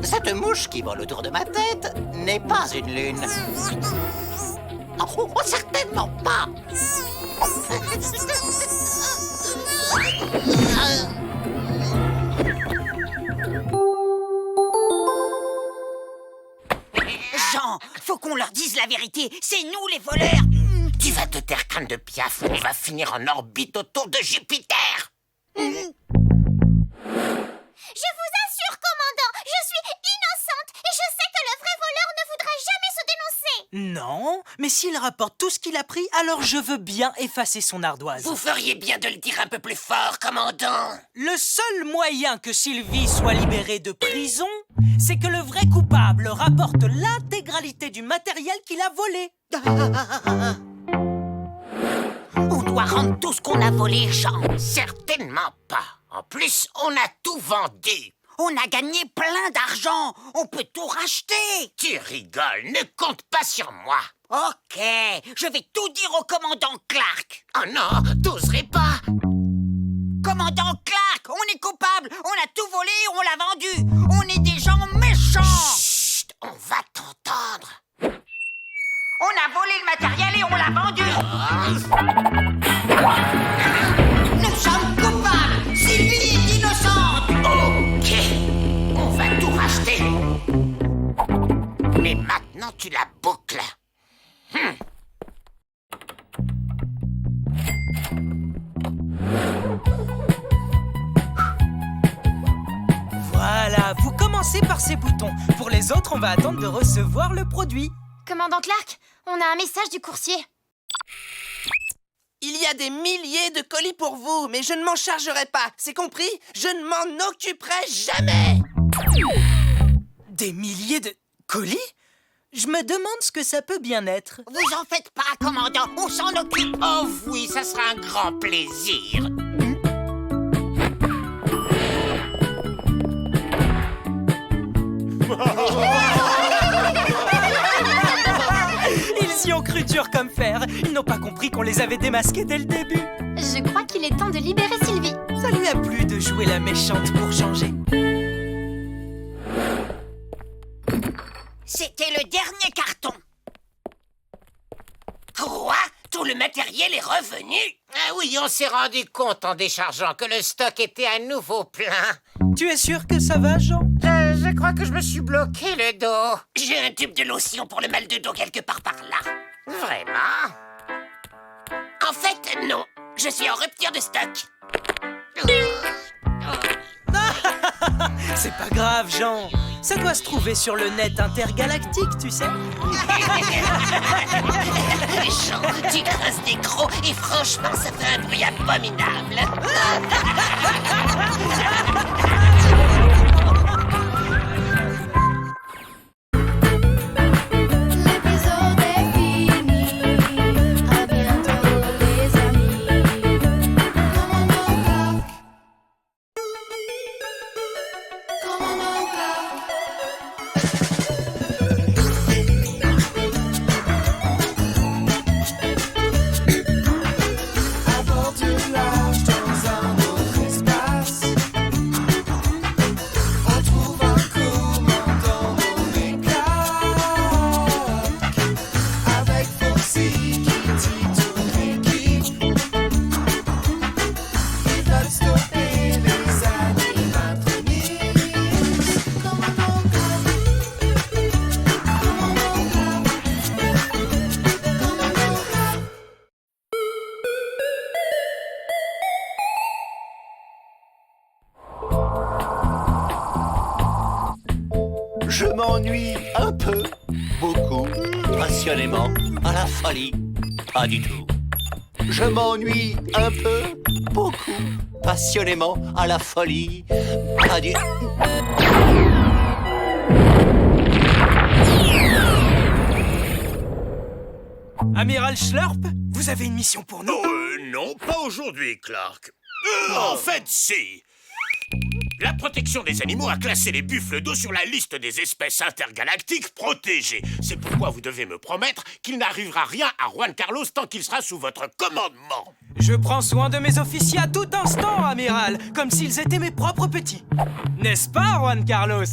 Cette mouche qui vole autour de ma tête n'est pas une lune. Oh, certainement pas. Jean, faut qu'on leur dise la vérité. C'est nous les voleurs. Tu vas te taire, crâne de piaf, ou on va finir en orbite autour de Jupiter. Je vous assure, commandant, je suis innocente et je sais que le vrai voleur ne voudra jamais se dénoncer. Non, mais s'il rapporte tout ce qu'il a pris, alors je veux bien effacer son ardoise. Vous feriez bien de le dire un peu plus fort, commandant. Le seul moyen que Sylvie soit libérée de prison, c'est que le vrai coupable rapporte l'intégralité du matériel qu'il a volé. On doit rendre tout ce qu'on a volé, Jean. Certainement pas. En plus, on a tout vendu. On a gagné plein d'argent. On peut tout racheter. Tu rigoles, ne compte pas sur moi. Ok, je vais tout dire au commandant Clark. Oh non, t'oserais pas. Commandant Clark, on est coupable. On a tout volé, on l'a vendu. On est des gens méchants. Chut, on va t'entendre. On a volé le matériel et on l'a vendu. Nous sommes coupables. Sylvie est innocente. Ok, on va tout racheter. Mais maintenant tu la boucles. Voilà, vous commencez par ces boutons. Pour les autres, on va attendre de recevoir le produit. Commandant Clark, on a un message du coursier. Il y a des milliers de colis pour vous, mais je ne m'en chargerai pas, c'est compris? Je ne m'en occuperai jamais. Des milliers de colis? Je me demande ce que ça peut bien être. Vous en faites pas, commandant, on s'en occupe. Oh oui, ça sera un grand plaisir. Ils qui ont cru dur comme fer. Ils n'ont pas compris qu'on les avait démasqués dès le début. Je crois qu'il est temps de libérer Sylvie. Ça lui a plu de jouer la méchante pour changer. C'était le dernier carton. Quoi? Tout le matériel est revenu? Ah oui, on s'est rendu compte en déchargeant que le stock était à nouveau plein. Tu es sûr que ça va, Jean? Je crois que je me suis bloqué le dos. J'ai un tube de lotion pour le mal de dos quelque part par là. Vraiment? En fait, non. Je suis en rupture de stock. C'est pas grave, Jean. Ça doit se trouver sur le net intergalactique, tu sais. Jean, tu crasses des crocs et franchement, ça fait un bruit abominable. L'épisode est fini. À bientôt, les amis. Commandant Clark. Commandant Clark. À bord du large dans un autre espace, on trouve un commandant nommé Clark. Avec Foxy, Kitty, toute l'équipe, ils veulent stopper les animatroniques. Commandant Clark. Commandant Clark. Commandant Clark. Je m'ennuie un peu, beaucoup, passionnément, à la folie. Pas du tout. Je m'ennuie un peu, beaucoup, passionnément, à la folie. Pas du Amiral Schlurp, vous avez une mission pour nous? Non, pas aujourd'hui, Clark. En fait, si. La protection des animaux a classé les buffles d'eau sur la liste des espèces intergalactiques protégées. C'est pourquoi vous devez me promettre qu'il n'arrivera rien à Juan Carlos tant qu'il sera sous votre commandement. Je prends soin de mes officiers à tout instant, amiral, comme s'ils étaient mes propres petits. N'est-ce pas, Juan Carlos?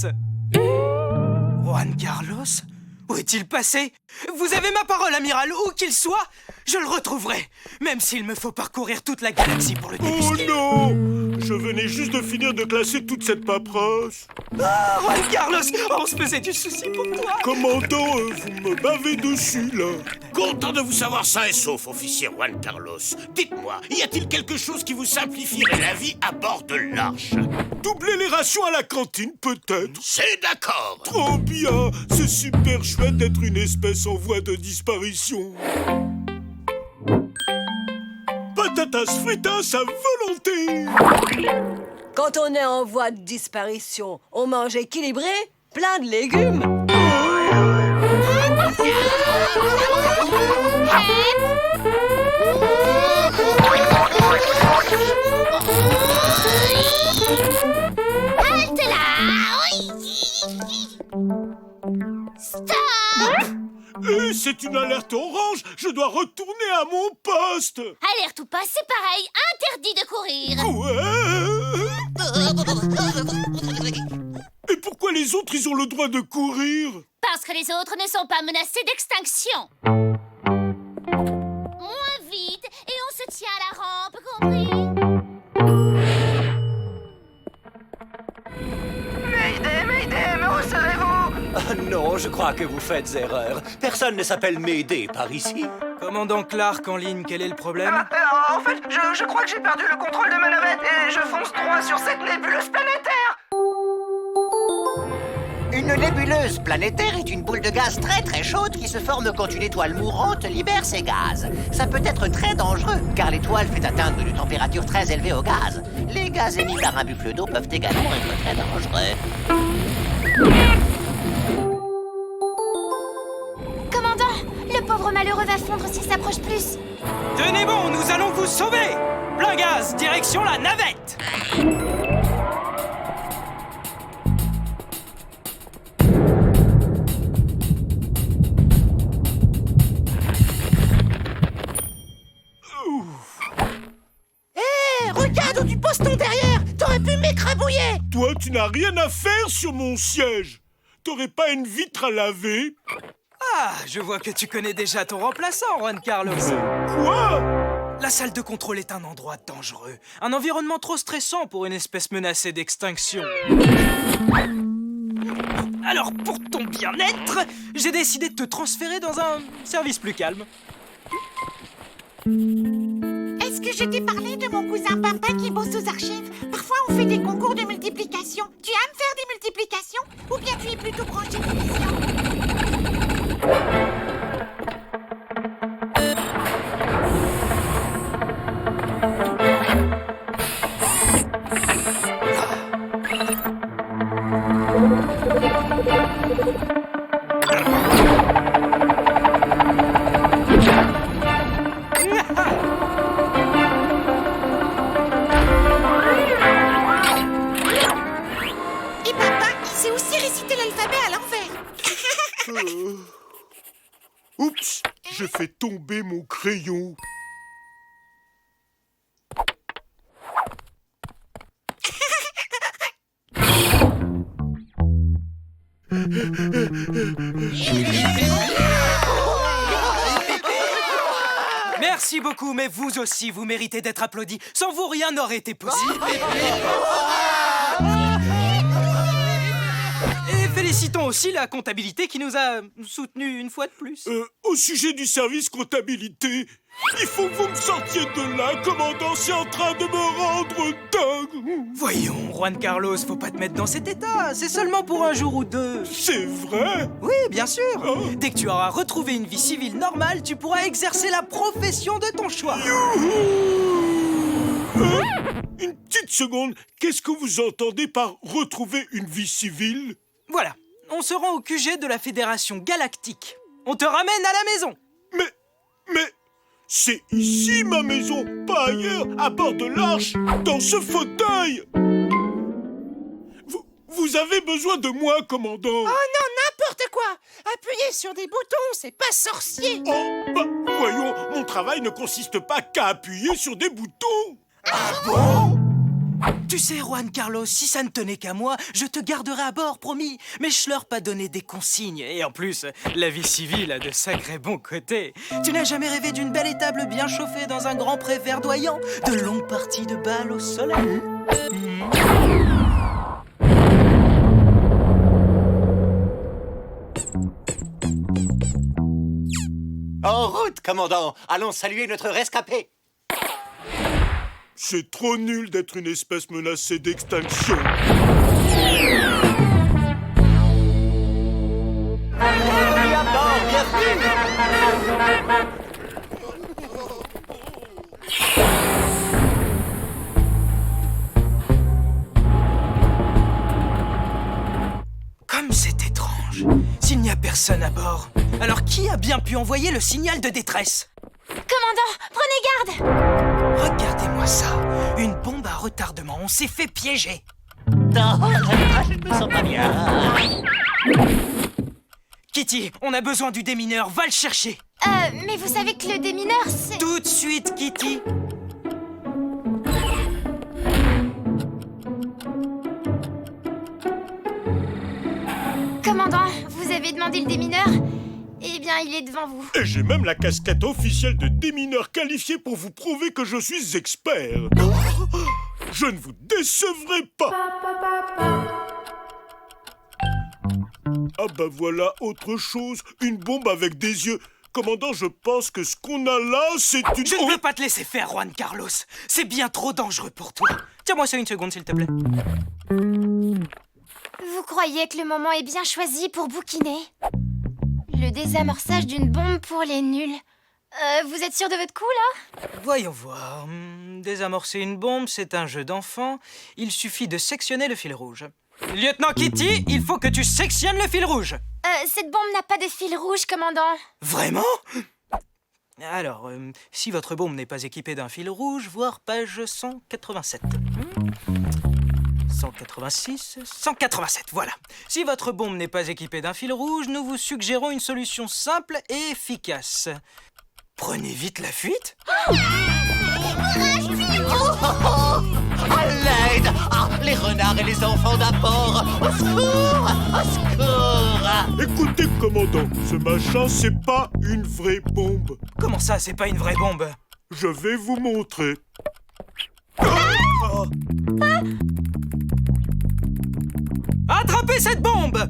Juan Carlos? Où est-il passé? Vous avez ma parole, amiral, où qu'il soit, je le retrouverai, même s'il me faut parcourir toute la galaxie pour le débusquer. Oh non! Je venais juste de finir de classer toute cette paperasse. Ah, Juan Carlos, on se faisait du souci pour toi. Commandant, vous me bavez dessus, là. Content de vous savoir sain et sauf, officier Juan Carlos. Dites-moi, y a-t-il quelque chose qui vous simplifierait la vie à bord de l'Arche? Doubler les rations à la cantine, peut-être. C'est d'accord. Trop bien. C'est super chouette d'être une espèce en voie de disparition. Patatas fritas à volonté. Quand on est en voie de disparition, on mange équilibré, plein de légumes. Halte là! Stop! C'est une alerte orange. Je dois retourner à mon poste. Alerte ou pas, c'est pareil. Interdit de courir. Et pourquoi les autres, ils ont le droit de courir? Parce que les autres ne sont pas menacés d'extinction. Moins vite, et on se tient à la rampe, compris? Mayday, me recevez-vous? Non, je crois que vous faites erreur. Personne ne s'appelle Mayday par ici. Commandant Clark en ligne, quel est le problème? En fait, je crois que j'ai perdu le contrôle de ma navette et je fonce droit sur cette nébuleuse planétaire. Une nébuleuse planétaire est une boule de gaz très très chaude qui se forme quand une étoile mourante libère ses gaz. Ça peut être très dangereux, car l'étoile fait atteindre une température très élevée au gaz. Les gaz émis par un buffle d'eau peuvent également être très dangereux. Commandant, le pauvre malheureux va fondre s'il s'approche plus. Tenez bon, nous allons vous sauver! Plein gaz, direction la navette! du poston derrière. T'aurais pu m'écrabouiller. Toi, tu n'as rien à faire sur mon siège. T'aurais pas une vitre à laver? Ah, je vois que tu connais déjà ton remplaçant, Juan Carlos. Quoi? La salle de contrôle est un endroit dangereux. Un environnement trop stressant pour une espèce menacée d'extinction. Alors, pour ton bien-être, j'ai décidé de te transférer dans un service plus calme. Est-ce que je t'ai parlé de mon cousin papa qui bosse aux archives? Parfois, on fait des concours de multiplication. Tu aimes faire des multiplications? Ou bien tu es plutôt branché division? Et papa, il sait aussi réciter l'alphabet à l'envers. Oups, j'ai fait tomber mon crayon. Merci beaucoup, mais vous aussi, vous méritez d'être applaudis. Sans vous, rien n'aurait été possible. Et félicitons aussi la comptabilité qui nous a soutenus une fois de plus. Au sujet du service comptabilité, il faut que vous me sortiez de là, commandant, c'est en train de me rendre dingue. Voyons, Juan Carlos, faut pas te mettre dans cet état. C'est seulement pour un jour ou deux. C'est vrai? Oui, bien sûr. Dès que tu auras retrouvé une vie civile normale, tu pourras exercer la profession de ton choix. Une petite seconde, qu'est-ce que vous entendez par retrouver une vie civile? Voilà, on se rend au QG de la Fédération Galactique. On te ramène à la maison. Mais... c'est ici ma maison, pas ailleurs, à bord de l'Arche, dans ce fauteuil. Vous avez besoin de moi, commandant. Oh non, n'importe quoi. Appuyer sur des boutons, c'est pas sorcier. Oh, bah, voyons, mon travail ne consiste pas qu'à appuyer sur des boutons. Ah bon? Tu sais, Juan Carlos, si ça ne tenait qu'à moi, je te garderais à bord, promis. Mais je leur pas donné des consignes. Et en plus, la vie civile a de sacrés bons côtés. Tu n'as jamais rêvé d'une belle étable bien chauffée dans un grand pré verdoyant, de longues parties de bal au soleil? En route, commandant. Allons saluer notre rescapé. C'est trop nul d'être une espèce menacée d'extinction. Bienvenue à bord, bienvenue. Comme c'est étrange. S'il n'y a personne à bord, alors qui a bien pu envoyer le signal de détresse? Commandant, prenez garde! Regardez-moi ça. Une bombe à retardement. On s'est fait piéger. Non, je ne me sens pas bien. Kitty, on a besoin du démineur. Va le chercher. Mais vous savez que le démineur, c'est... Tout de suite, Kitty. Commandant, vous avez demandé le démineur? Eh bien, il est devant vous. Et j'ai même la casquette officielle de démineur qualifié pour vous prouver que je suis expert. Je ne vous décevrai pas. Ah bah voilà autre chose, une bombe avec des yeux. Commandant, je pense que ce qu'on a là, c'est une... Je ne veux pas te laisser faire, Juan Carlos. C'est bien trop dangereux pour toi. Tiens-moi ça une seconde, s'il te plaît. Vous croyez que le moment est bien choisi pour bouquiner? Le désamorçage d'une bombe pour les nuls. Vous êtes sûr de votre coup, là? Voyons voir. Désamorcer une bombe, c'est un jeu d'enfant. Il suffit de sectionner le fil rouge. Lieutenant Kitty, il faut que tu sectionnes le fil rouge. Cette bombe n'a pas de fil rouge, commandant. Vraiment? Alors, si votre bombe n'est pas équipée d'un fil rouge, voir page 187. 186, 187, voilà. Si votre bombe n'est pas équipée d'un fil rouge, nous vous suggérons une solution simple et efficace. Prenez vite la fuite. À l'aide! Ah, les renards et les enfants d'abord! Au secours! Au secours! Écoutez, commandant, ce machin, c'est pas une vraie bombe. Comment ça, c'est pas une vraie bombe? Je vais vous montrer. Oh. Attrapez cette bombe!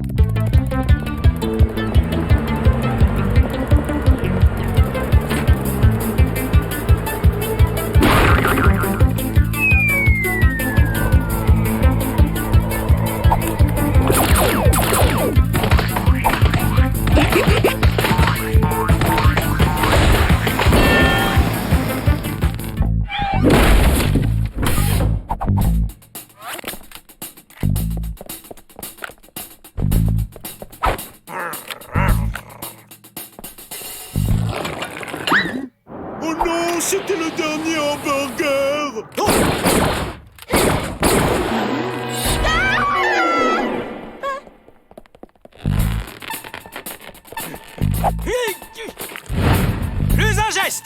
Oh non, c'était le dernier hamburger. Oh! Plus un geste!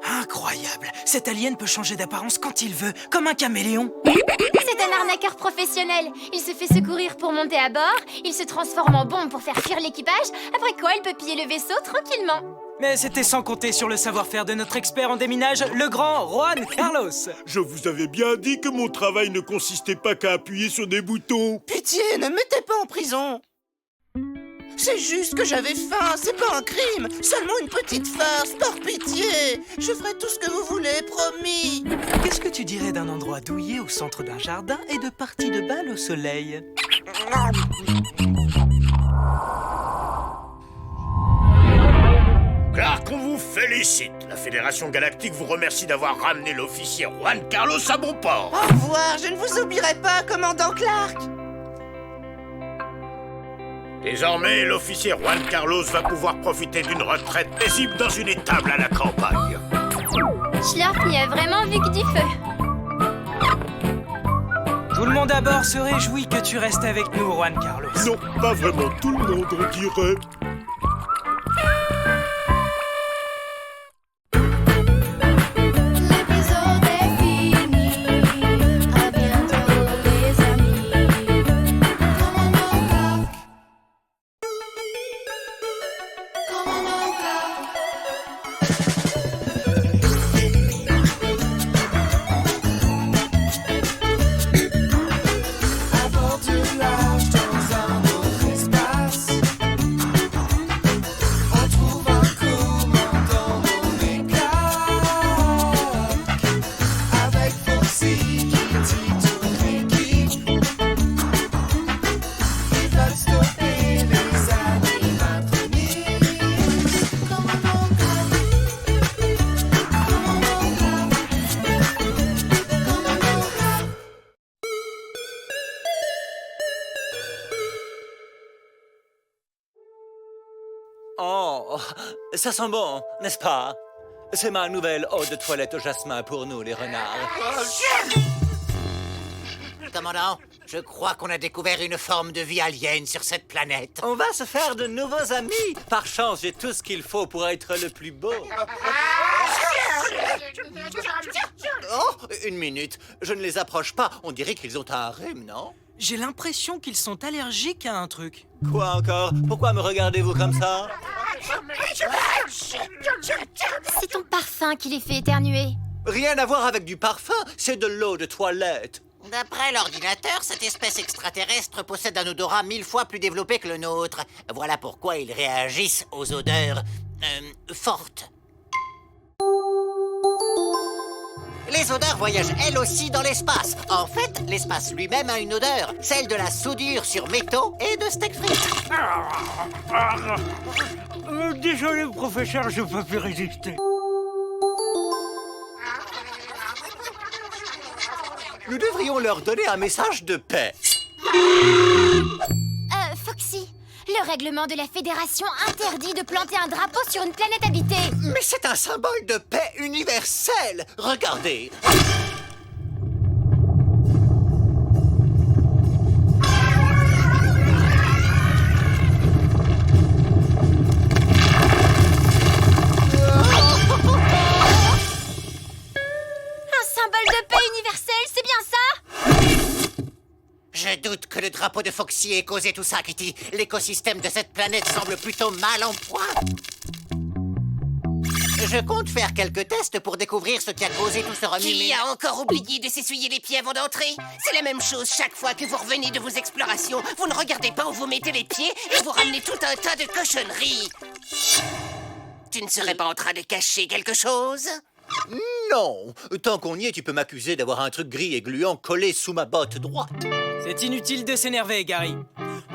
Incroyable! Cet alien peut changer d'apparence quand il veut, comme un caméléon. C'est un arnaqueur professionnel. Il se fait secourir pour monter à bord, il se transforme en bombe pour faire fuir l'équipage, après quoi il peut piller le vaisseau tranquillement. Mais c'était sans compter sur le savoir-faire de notre expert en déminage, le grand Juan Carlos. Je vous avais bien dit que mon travail ne consistait pas qu'à appuyer sur des boutons. Pitié, ne me mettez pas en prison. C'est juste que j'avais faim, c'est pas un crime. Seulement une petite farce, par pitié. Je ferai tout ce que vous voulez, promis. Qu'est-ce que tu dirais d'un endroit douillet au centre d'un jardin et de parties de bal au soleil? Clark, on vous félicite. La Fédération Galactique vous remercie d'avoir ramené l'officier Juan Carlos à bon port. Au revoir, je ne vous oublierai pas, commandant Clark. Désormais, l'officier Juan Carlos va pouvoir profiter d'une retraite paisible dans une étable à la campagne. Schlurp n'y a vraiment vu que du feu. Tout le monde à bord se réjouit que tu restes avec nous, Juan Carlos. Non, pas vraiment tout le monde, on dirait. Oh, ça sent bon, n'est-ce pas? C'est ma nouvelle eau de toilette au jasmin pour nous, les renards. Commandant, je crois qu'on a découvert une forme de vie alien sur cette planète. On va se faire de nouveaux amis. Par chance, j'ai tout ce qu'il faut pour être le plus beau. Oh, une minute. Je ne les approche pas. On dirait qu'ils ont un rhume, non? J'ai l'impression qu'ils sont allergiques à un truc. Quoi encore? Pourquoi me regardez-vous comme ça? C'est ton parfum qui les fait éternuer. Rien à voir avec du parfum, c'est de l'eau de toilette. D'après l'ordinateur, cette espèce extraterrestre possède un odorat 1000 fois plus développé que le nôtre. Voilà pourquoi ils réagissent aux odeurs fortes. Les odeurs voyagent elles aussi dans l'espace. En fait, l'espace lui-même a une odeur, celle de la soudure sur métaux et de steak frites. Désolé, professeur, je peux plus résister. Nous devrions leur donner un message de paix. Foxy, le Le règlement de la Fédération interdit de planter un drapeau sur une planète habitée. Mais c'est un symbole de paix universelle. Regardez. Un symbole de paix universelle, c'est bien ça? Je doute que le drapeau de Foxy ait causé tout ça, Kitty. L'écosystème de cette planète semble plutôt mal en point. Je compte faire quelques tests pour découvrir ce qui a causé tout ce remue-ménage. Qui a encore oublié de s'essuyer les pieds avant d'entrer? C'est la même chose chaque fois que vous revenez de vos explorations. Vous ne regardez pas où vous mettez les pieds et vous ramenez tout un tas de cochonneries. Tu ne serais pas en train de cacher quelque chose? Non. Tant qu'on y est, tu peux m'accuser d'avoir un truc gris et gluant collé sous ma botte droite. C'est inutile de s'énerver, Gary.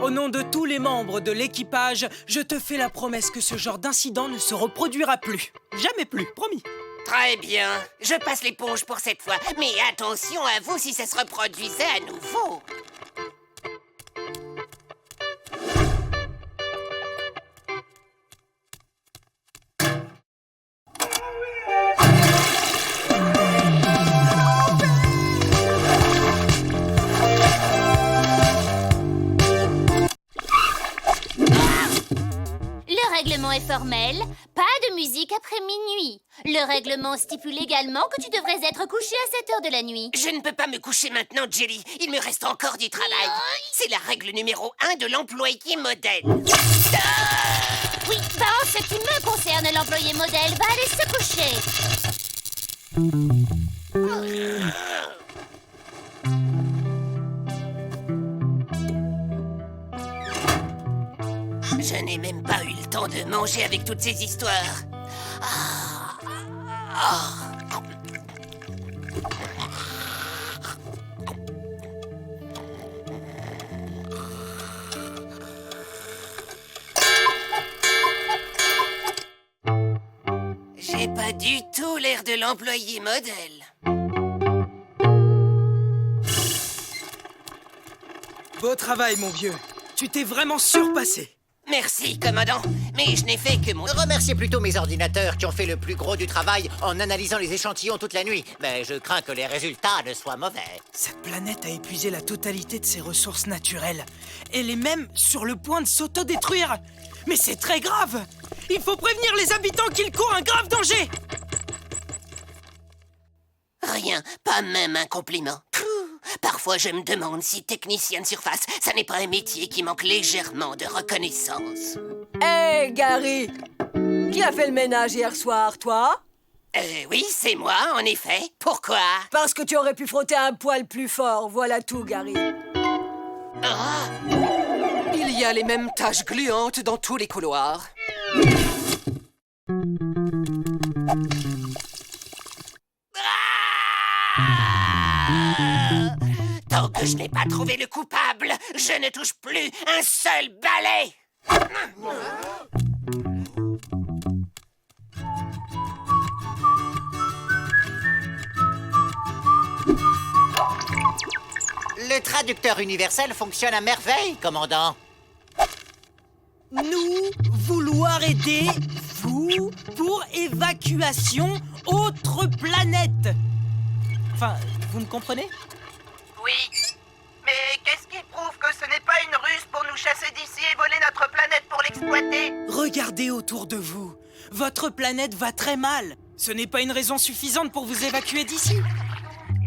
Au nom de tous les membres de l'équipage, je te fais la promesse que ce genre d'incident ne se reproduira plus. Jamais plus, promis. Très bien. Je passe l'éponge pour cette fois. Mais attention à vous si ça se reproduisait à nouveau. Le règlement est formel, pas de musique après minuit. Le règlement stipule également que tu devrais être couché à 7 heures de la nuit. Je ne peux pas me coucher maintenant, Jelly. Il me reste encore du travail. C'est la règle numéro 1 de l'employé modèle. Oui, en ce qui me concerne, l'employé modèle va aller se coucher. Je n'ai même pas eu le temps de manger avec toutes ces histoires. J'ai pas du tout l'air de l'employé modèle. Beau travail, mon vieux. Tu t'es vraiment surpassé. Merci, commandant. Mais je n'ai fait que mon... Remerciez plutôt mes ordinateurs qui ont fait le plus gros du travail en analysant les échantillons toute la nuit. Mais je crains que les résultats ne soient mauvais. Cette planète a épuisé la totalité de ses ressources naturelles. Elle est même sur le point de s'autodétruire. Mais c'est très grave. Il faut prévenir les habitants qu'ils courent un grave danger. Rien, pas même un compliment. Parfois, je me demande si technicien de surface, ça n'est pas un métier qui manque légèrement de reconnaissance. Hé, Gary! Qui a fait le ménage hier soir, toi? Oui, c'est moi, en effet. Pourquoi? Parce que tu aurais pu frotter un poil plus fort, voilà tout, Gary. Il y a les mêmes taches gluantes dans tous les couloirs. Tant que je n'ai pas trouvé le coupable, je ne touche plus un seul balai. Le traducteur universel fonctionne à merveille, commandant. Nous vouloir aider vous pour évacuation autre planète. Enfin, vous me comprenez? Oui. Mais qu'est-ce qui prouve que ce n'est pas une ruse pour nous chasser d'ici et voler notre planète pour l'exploiter? Regardez autour de vous. Votre planète va très mal. Ce n'est pas une raison suffisante pour vous évacuer d'ici.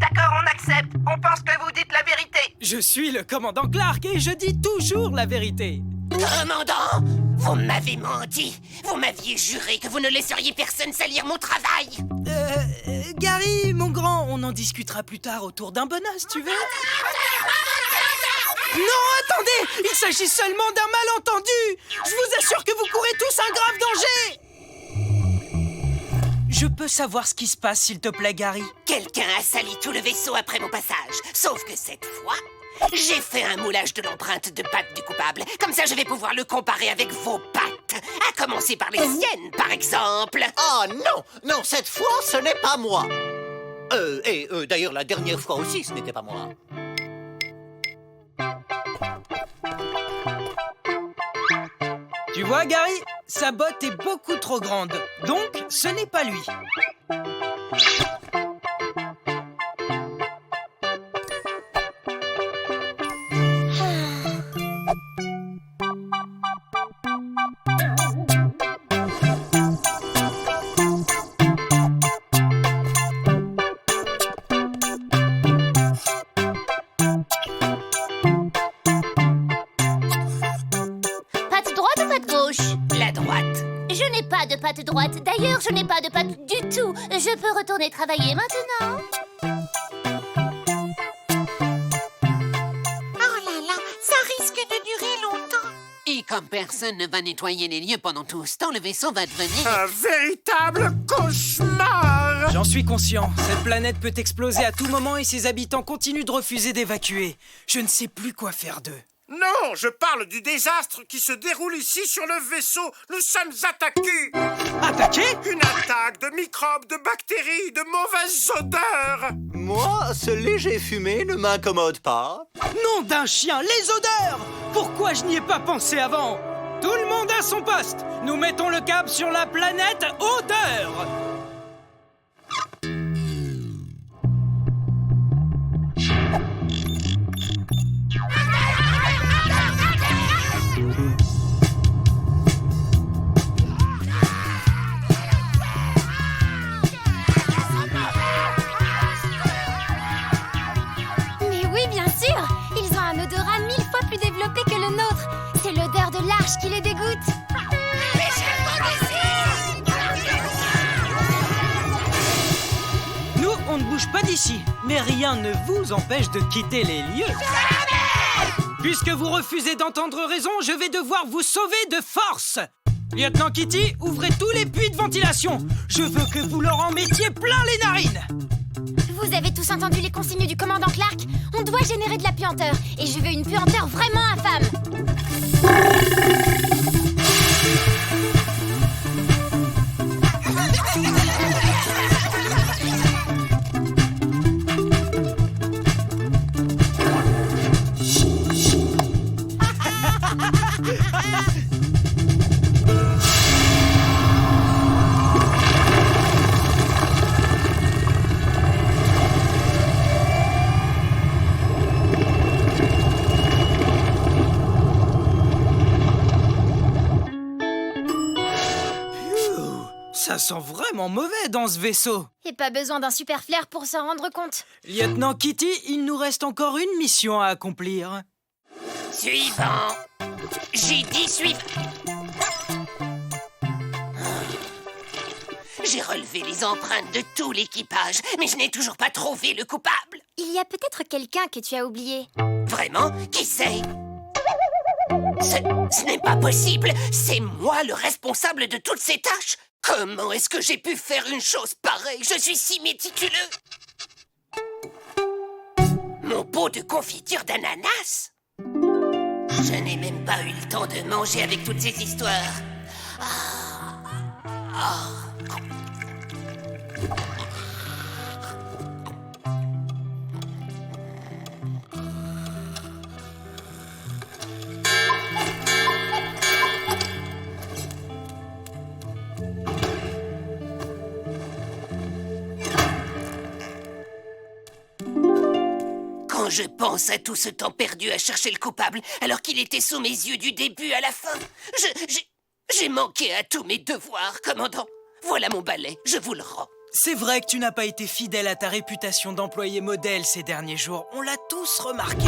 D'accord, on accepte. On pense que vous dites la vérité. Je suis le commandant Clark et je dis toujours la vérité. Commandant, vous m'avez menti. Vous m'aviez juré que vous ne laisseriez personne salir mon travail. Gary, mon grand, on en discutera plus tard autour d'un bon os, tu veux? Non, attendez! Il s'agit seulement d'un malentendu! Je vous assure que vous courez tous un grave danger! Je peux savoir ce qui se passe, s'il te plaît, Gary? Quelqu'un a sali tout le vaisseau après mon passage. Sauf que cette fois, j'ai fait un moulage de l'empreinte de pattes du coupable. Comme ça, je vais pouvoir le comparer avec vos pattes. À commencer par les siennes, par exemple. Oh non! Non, cette fois, ce n'est pas moi! D'ailleurs, la dernière fois aussi, ce n'était pas moi. Tu vois, Gary, sa botte est beaucoup trop grande. Donc, ce n'est pas lui. Patte droite ou patte gauche? La droite. Je n'ai pas de patte droite. D'ailleurs, je n'ai pas de patte du tout. Je peux retourner travailler maintenant. Oh là là, ça risque de durer longtemps. Et comme personne ne va nettoyer les lieux pendant tout ce temps, le vaisseau va devenir... Un véritable cauchemar! J'en suis conscient. Cette planète peut exploser à tout moment et ses habitants continuent de refuser d'évacuer. Je ne sais plus quoi faire d'eux. Non, je parle du désastre qui se déroule ici sur le vaisseau. Nous sommes attaqués. Attaqués? Une attaque de microbes, de bactéries, de mauvaises odeurs. Moi, ce léger fumé ne m'incommode pas. Nom d'un chien, les odeurs! Pourquoi je n'y ai pas pensé avant? Tout le monde à son poste! Nous mettons le cap sur la planète odeur! Mais oui, bien sûr. Ils ont un odorat 1000 fois plus développé que le nôtre. C'est l'odeur de l'arche qui les dégoûte. Nous, on ne bouge pas d'ici, mais rien ne vous empêche de quitter les lieux. Puisque vous refusez d'entendre raison, je vais devoir vous sauver de force. Lieutenant Kitty, ouvrez tous les puits de ventilation. Je veux que vous leur en mettiez plein les narines. Vous avez tous entendu les consignes du commandant Clark? On doit générer de la puanteur. Et je veux une puanteur vraiment infâme. Ça sent vraiment mauvais dans ce vaisseau. Et pas besoin d'un super flair pour s'en rendre compte. Lieutenant Kitty, il nous reste encore une mission à accomplir. Suivant. J'ai dit suivant. J'ai relevé les empreintes de tout l'équipage, mais je n'ai toujours pas trouvé le coupable. Il y a peut-être quelqu'un que tu as oublié. Vraiment? Qui c'est? Ce n'est pas possible. C'est moi le responsable de toutes ces tâches. Comment est-ce que j'ai pu faire une chose pareille? Je suis si méticuleux. Mon pot de confiture d'ananas? Je n'ai même pas eu le temps de manger avec toutes ces histoires. Quand je pense à tout ce temps perdu à chercher le coupable, alors qu'il était sous mes yeux du début à la fin, j'ai manqué à tous mes devoirs, commandant. Voilà mon balai, je vous le rends. C'est vrai que tu n'as pas été fidèle à ta réputation d'employé modèle ces derniers jours. On l'a tous remarqué.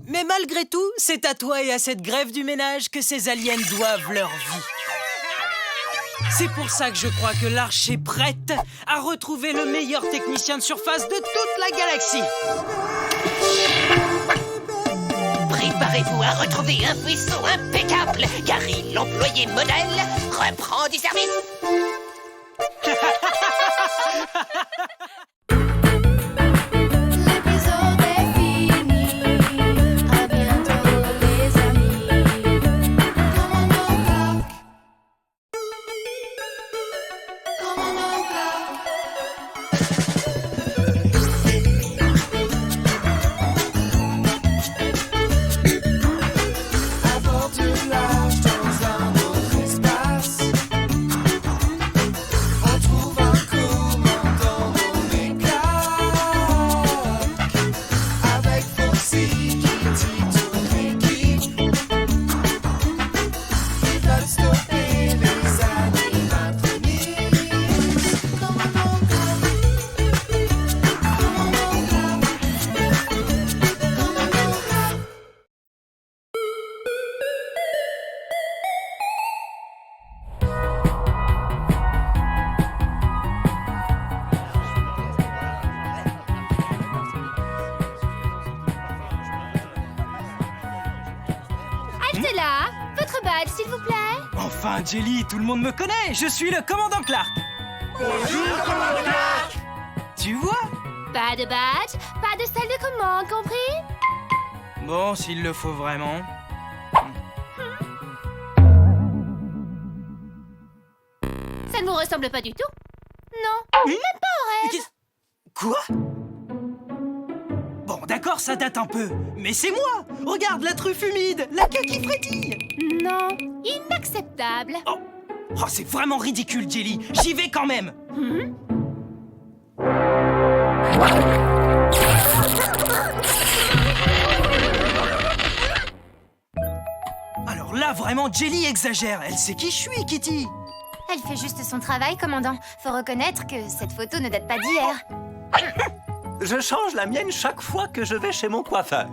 Mais malgré tout, c'est à toi et à cette grève du ménage que ces aliens doivent leur vie. C'est pour ça que je crois que l'Arche est prête à retrouver le meilleur technicien de surface de toute la galaxie. Préparez-vous à retrouver un vaisseau impeccable. Gary, l'employé modèle, reprend du service. L'épisode est fini. À bientôt les amis. Commandant Clark. Commandant Clark. badge, s'il vous plaît. Enfin, Jelly, tout le monde me connaît. Je suis le commandant Clark. Bonjour, commandant Clark. Tu vois? Pas de badge, pas de salle de commande, compris? Bon, s'il le faut vraiment. Ça ne vous ressemble pas du tout? Non, même pas au rêve. Quoi? Bon, d'accord, ça date un peu. Mais c'est moi! Regarde, la truffe humide, la queue qui frétille. Non, inacceptable. Oh, c'est vraiment ridicule, Jelly. J'y vais quand même. Alors là, vraiment, Jelly exagère. Elle sait qui je suis, Kitty. Elle fait juste son travail, commandant. Faut reconnaître que cette photo ne date pas d'hier. Je change la mienne chaque fois que je vais chez mon coiffeur.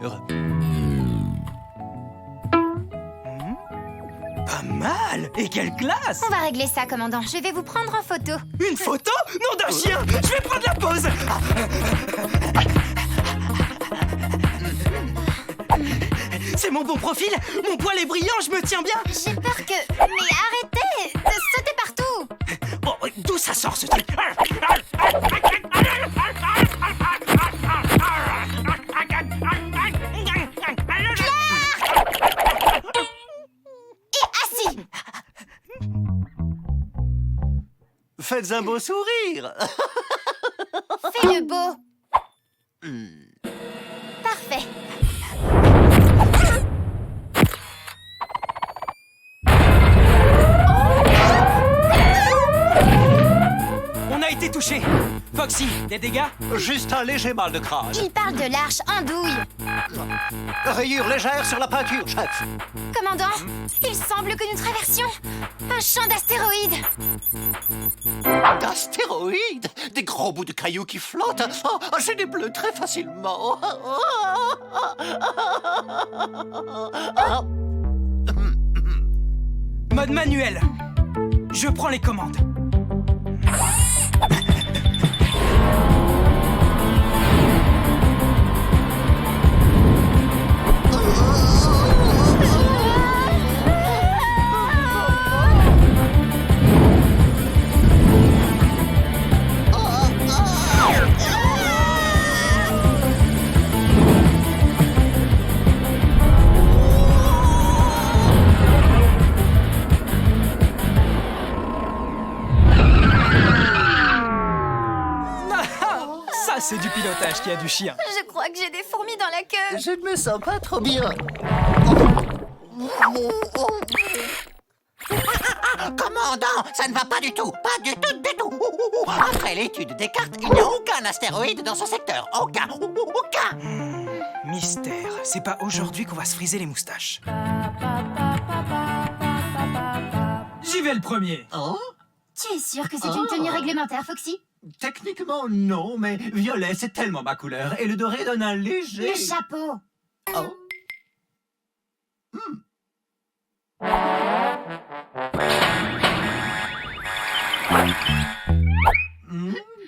Pas mal. Et quelle classe! On va régler ça, commandant. Je vais vous prendre en photo. Une photo? Nom d'un chien! Je vais prendre la pause! C'est mon bon profil? Mon poil est brillant, je me tiens bien? J'ai peur que... Mais arrêtez de sauter partout! Oh, d'où ça sort ce truc? Et assis! Faites un beau sourire. Fais le beau. Parfait. On a été touché. Foxy, des dégâts? Juste un léger mal de crâne. Il parle de l'arche andouille. Rayure légère sur la peinture, chef. Commandant, il semble que nous traversions un champ d'astéroïdes. D'astéroïdes? Des gros bouts de cailloux qui flottent? Oh, j'ai des bleus très facilement. Mode manuel. Je prends les commandes. Ça, c'est du pilotage qui a du chien. Je crois que j'ai des fourmis dans la queue. Je ne me sens pas trop bien. Commandant, ça ne va pas du tout. Pas du tout, du tout. Après l'étude des cartes, il n'y a aucun astéroïde dans ce secteur. Aucun. Mystère. C'est pas aujourd'hui qu'on va se friser les moustaches. J'y vais le premier. Oh? Tu es sûr que c'est une tenue réglementaire, Foxy? Techniquement, non, mais violet, c'est tellement ma couleur. Et le doré donne un léger... Le chapeau. Oh.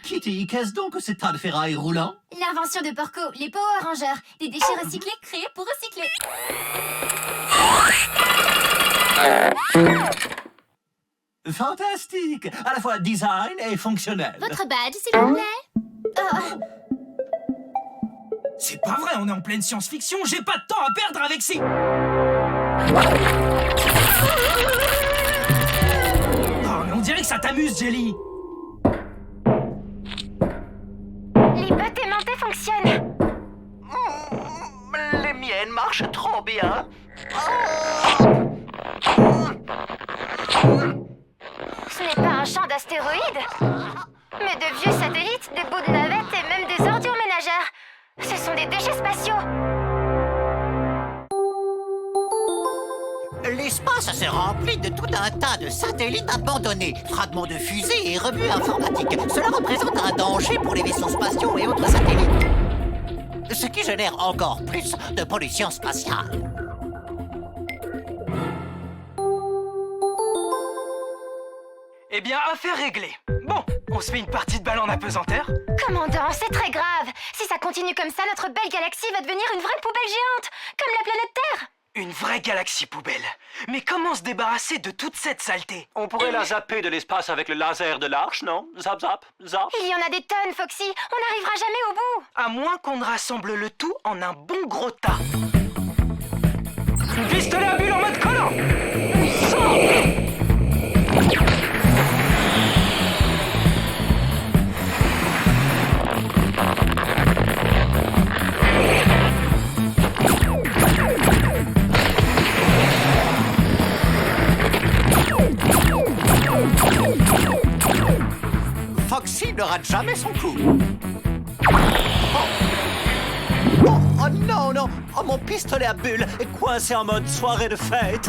Kitty, qu'est-ce donc que ces tas de ferrailles roulants? L'invention de Porco, les Power Rangers. Des déchets recyclés créés pour recycler. Fantastique! À la fois design et fonctionnel. Votre badge, s'il vous plaît. C'est pas vrai, on est en pleine science-fiction. J'ai pas de temps à perdre avec ces... Oh, mais on dirait que ça t'amuse, Jelly. Les bottes aimantées fonctionnent. Les miennes marchent trop bien. Ce n'est pas un champ d'astéroïdes, mais de vieux satellites, des bouts de navettes et même des ordures ménagères. Ce sont des déchets spatiaux. L'espace se remplit de tout un tas de satellites abandonnés, fragments de fusées et rebuts informatiques. Cela représente un danger pour les vaisseaux spatiaux et autres satellites. Ce qui génère encore plus de pollution spatiale. Eh bien, affaire réglée. Bon, on se fait une partie de balle en apesanteur? Commandant, c'est très grave. Si ça continue comme ça, notre belle galaxie va devenir une vraie poubelle géante, comme la planète Terre. Une vraie galaxie poubelle. Mais comment se débarrasser de toute cette saleté? On pourrait la zapper de l'espace avec le laser de l'arche, non? Zap, zap, zap. Il y en a des tonnes, Foxy. On n'arrivera jamais au bout. À moins qu'on ne rassemble le tout en un bon gros tas. Pistolet à bulles en mode collant. Foxy ne rate jamais son coup. Oh non, non. Oh, mon pistolet à bulles est coincé en mode soirée de fête.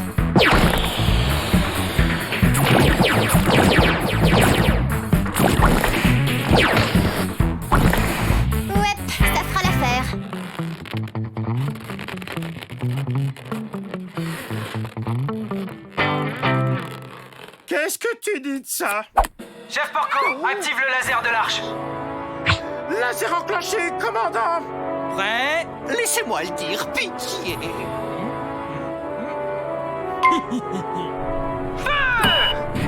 Ouais, ça fera l'affaire. Qu'est-ce que tu dis de ça? Chef Porco, active le laser de l'arche. Laser enclenché, commandant. Prêt? Laissez-moi le dire, pitié.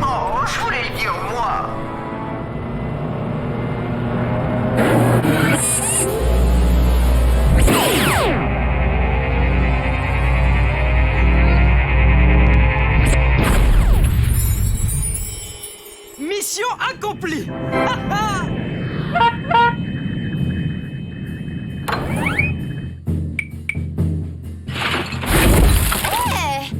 Oh, je voulais le dire moi. Mission accomplie. Hey!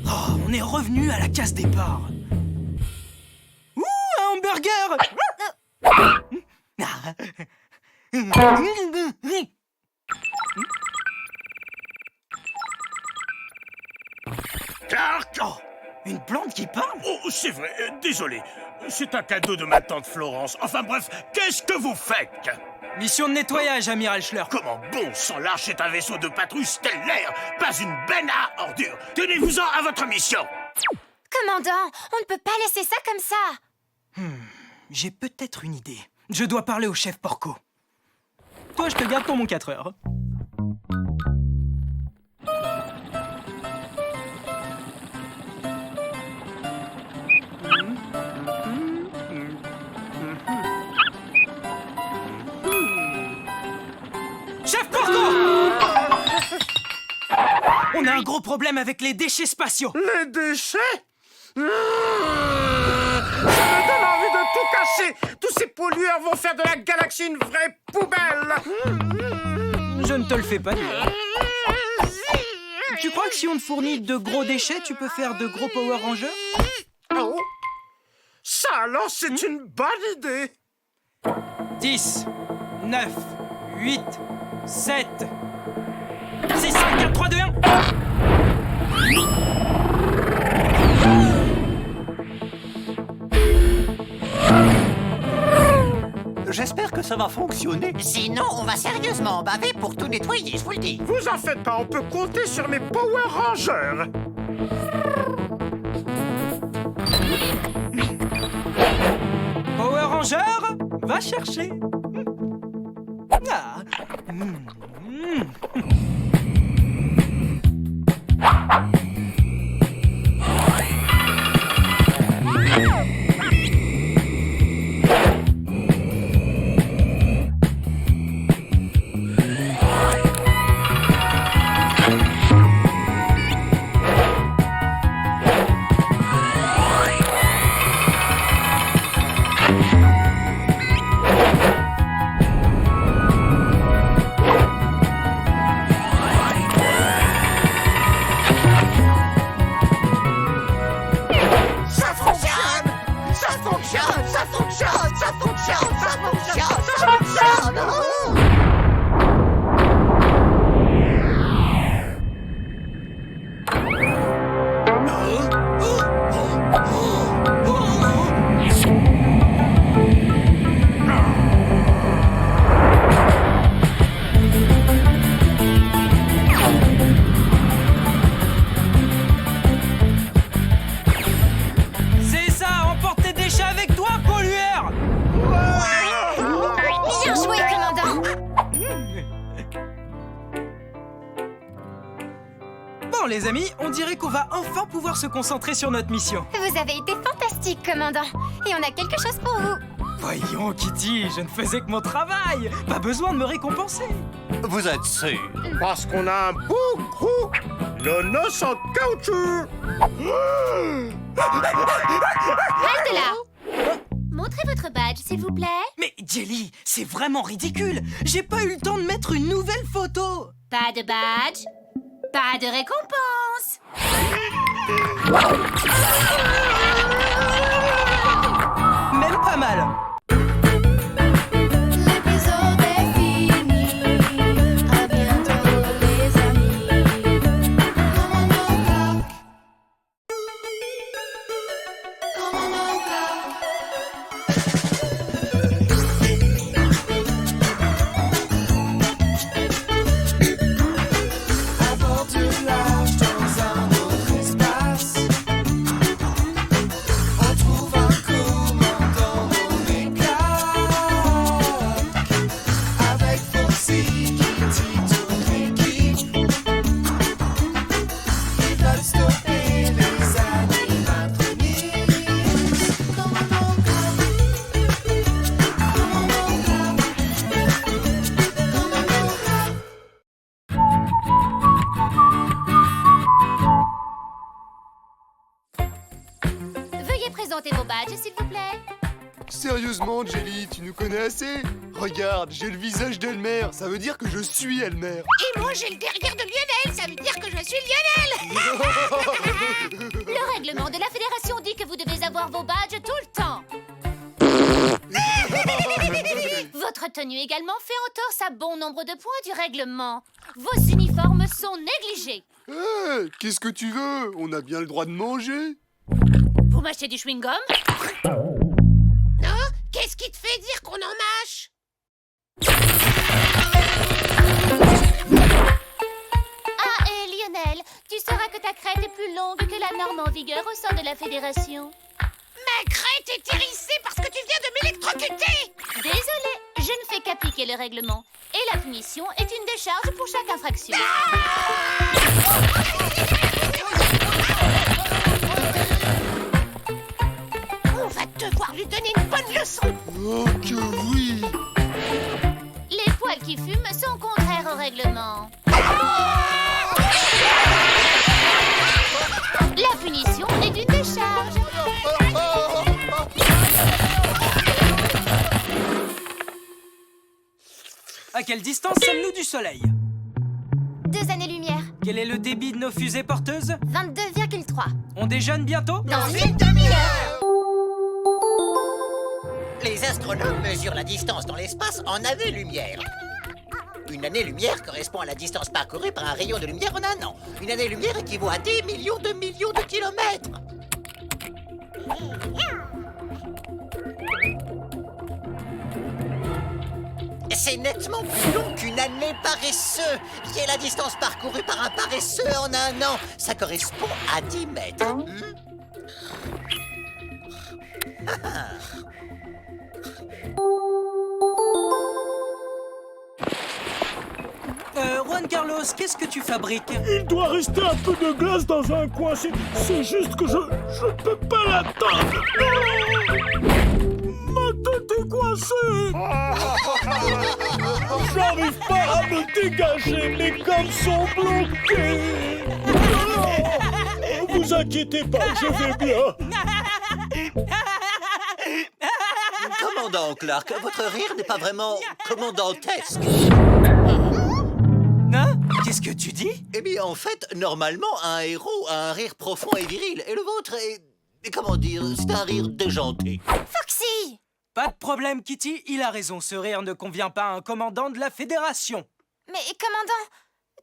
Oh, on est revenu à la case départ. Ouh, un hamburger. Clark! Oh, une plante qui parle? Oh, c'est vrai, désolé. C'est un cadeau de ma tante Florence. Enfin bref, qu'est-ce que vous faites? Mission de nettoyage, amiral Schlurp. Comment bon sang, l'arche est un vaisseau de patrouille stellaire, pas une benne à ordures. Tenez-vous-en à votre mission. Commandant, on ne peut pas laisser ça comme ça. J'ai peut-être une idée. Je dois parler au chef Porco. Toi, je te garde pour mon 4 heures. Chef Porco! On a un gros problème avec les déchets spatiaux. Les déchets? Ça me donne envie de tout casser. Tous ces pollueurs vont faire de la galaxie une vraie poubelle. Je ne te le fais pas dire. Tu crois que si on te fournit de gros déchets, tu peux faire de gros Power Rangers? Oh. Ça alors, c'est une bonne idée. 10, 9, 8, 7, 6, 5, 4, 3, 2, 1. J'espère que ça va fonctionner. Sinon, on va sérieusement baver pour tout nettoyer, je vous le dis. Vous en faites pas, on peut compter sur mes Power Rangers. Power Ranger, va chercher. Ah. commandant. Bon, les amis, on dirait qu'on va enfin pouvoir se concentrer sur notre mission. Vous avez été fantastique, commandant. Et on a quelque chose pour vous. Voyons, Kitty, je ne faisais que mon travail. Pas besoin de me récompenser. Vous êtes sûr? Parce qu'on a un beau gros nonos en caoutchouc. Halte là. Montrez votre badge, s'il vous plaît. Mais Jelly, c'est vraiment ridicule. J'ai pas eu le temps de mettre une nouvelle photo. Pas de badge, pas de récompense. Même pas mal. L'épisode est fini. À bientôt, les amis. Commandant Clark. Commandant Clark. À bord du large dans un autre espace, on trouve un commandant nommé Clark. Avec Foxy, Kitty, toute l'équipe, ils veulent stopper les animatroniques. Commandant Clark. Commandant Clark. Commandant Clark. Veuillez présenter vos badges, s'il vous plaît. Sérieusement, Jelly, tu nous connais assez? Regarde, j'ai le visage d'Elmer, ça veut dire que je suis Elmer. Et moi, j'ai le derrière de Lionel, ça veut dire que je suis Lionel. Le règlement de la fédération dit que vous devez avoir vos badges tout le temps. Votre tenue également fait entorse à bon nombre de points du règlement. Vos uniformes sont négligés. Hé, qu'est-ce que tu veux? On a bien le droit de manger. Vous mâchez du chewing-gum? Non? Qu'est-ce qui te fait dire qu'on en mâche? Ah, et Lionel, tu sauras que ta crête est plus longue que la norme en vigueur au sein de la fédération. Ma crête est hérissée parce que tu viens de m'électrocuter. Désolée, je ne fais qu'appliquer le règlement. Et la punition est une décharge pour chaque infraction. On va devoir lui donner une bonne leçon. Oh que oui! Les poils qui fument sont contraires au règlement. La punition est une décharge. À quelle distance sommes-nous du soleil? 2 années-lumière. Quel est le débit de nos fusées porteuses? 22,3. On déjeune bientôt? Dans une demi-heure. Les astronomes mesurent la distance dans l'espace en années-lumière. Une année-lumière correspond à la distance parcourue par un rayon de lumière en un an. Une année-lumière équivaut à des millions de kilomètres. C'est nettement plus long qu'une année paresseux, qui est la distance parcourue par un paresseux en un an. Ça correspond à 10 mètres. Juan Carlos, qu'est-ce que tu fabriques? Il doit rester un peu de glace dans un coin. C'est juste que je peux pas l'attendre. Ma tête est coincée. J'arrive pas à me dégager. Les câbles sont bloqués. Vous inquiétez pas, je vais bien. Commandant Clark, votre rire n'est pas vraiment commandantesque. Hein? Qu'est-ce que tu dis? Eh bien, en fait, normalement, un héros a un rire profond et viril. Et le vôtre est... comment dire? C'est un rire déjanté. Foxy! Pas de problème, Kitty. Il a raison, ce rire ne convient pas à un commandant de la Fédération. Mais commandant,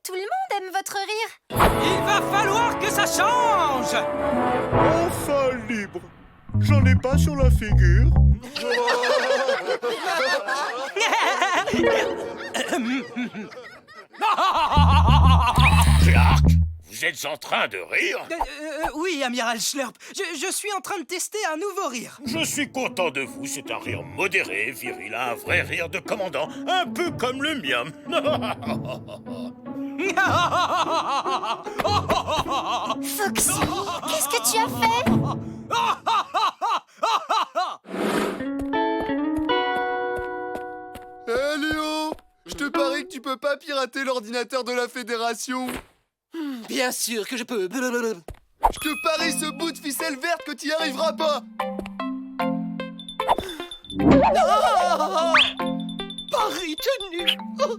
tout le monde aime votre rire. Il va falloir que ça change! Enfin libre. J'en ai pas sur la figure. Clark, vous Vous êtes en train de rire? Oui, amiral Schlurp. Je suis en train de tester un nouveau rire. Je suis content de vous, c'est un rire modéré, viril, un vrai rire de commandant, un peu comme le mien. Foxy, qu'est-ce que tu as fait? Hé Léo, je te parie que tu peux pas pirater l'ordinateur de la Fédération. Bien sûr que je peux. Je te parie ce bout de ficelle verte que tu y arriveras pas. Oh, pari tenu. Oh.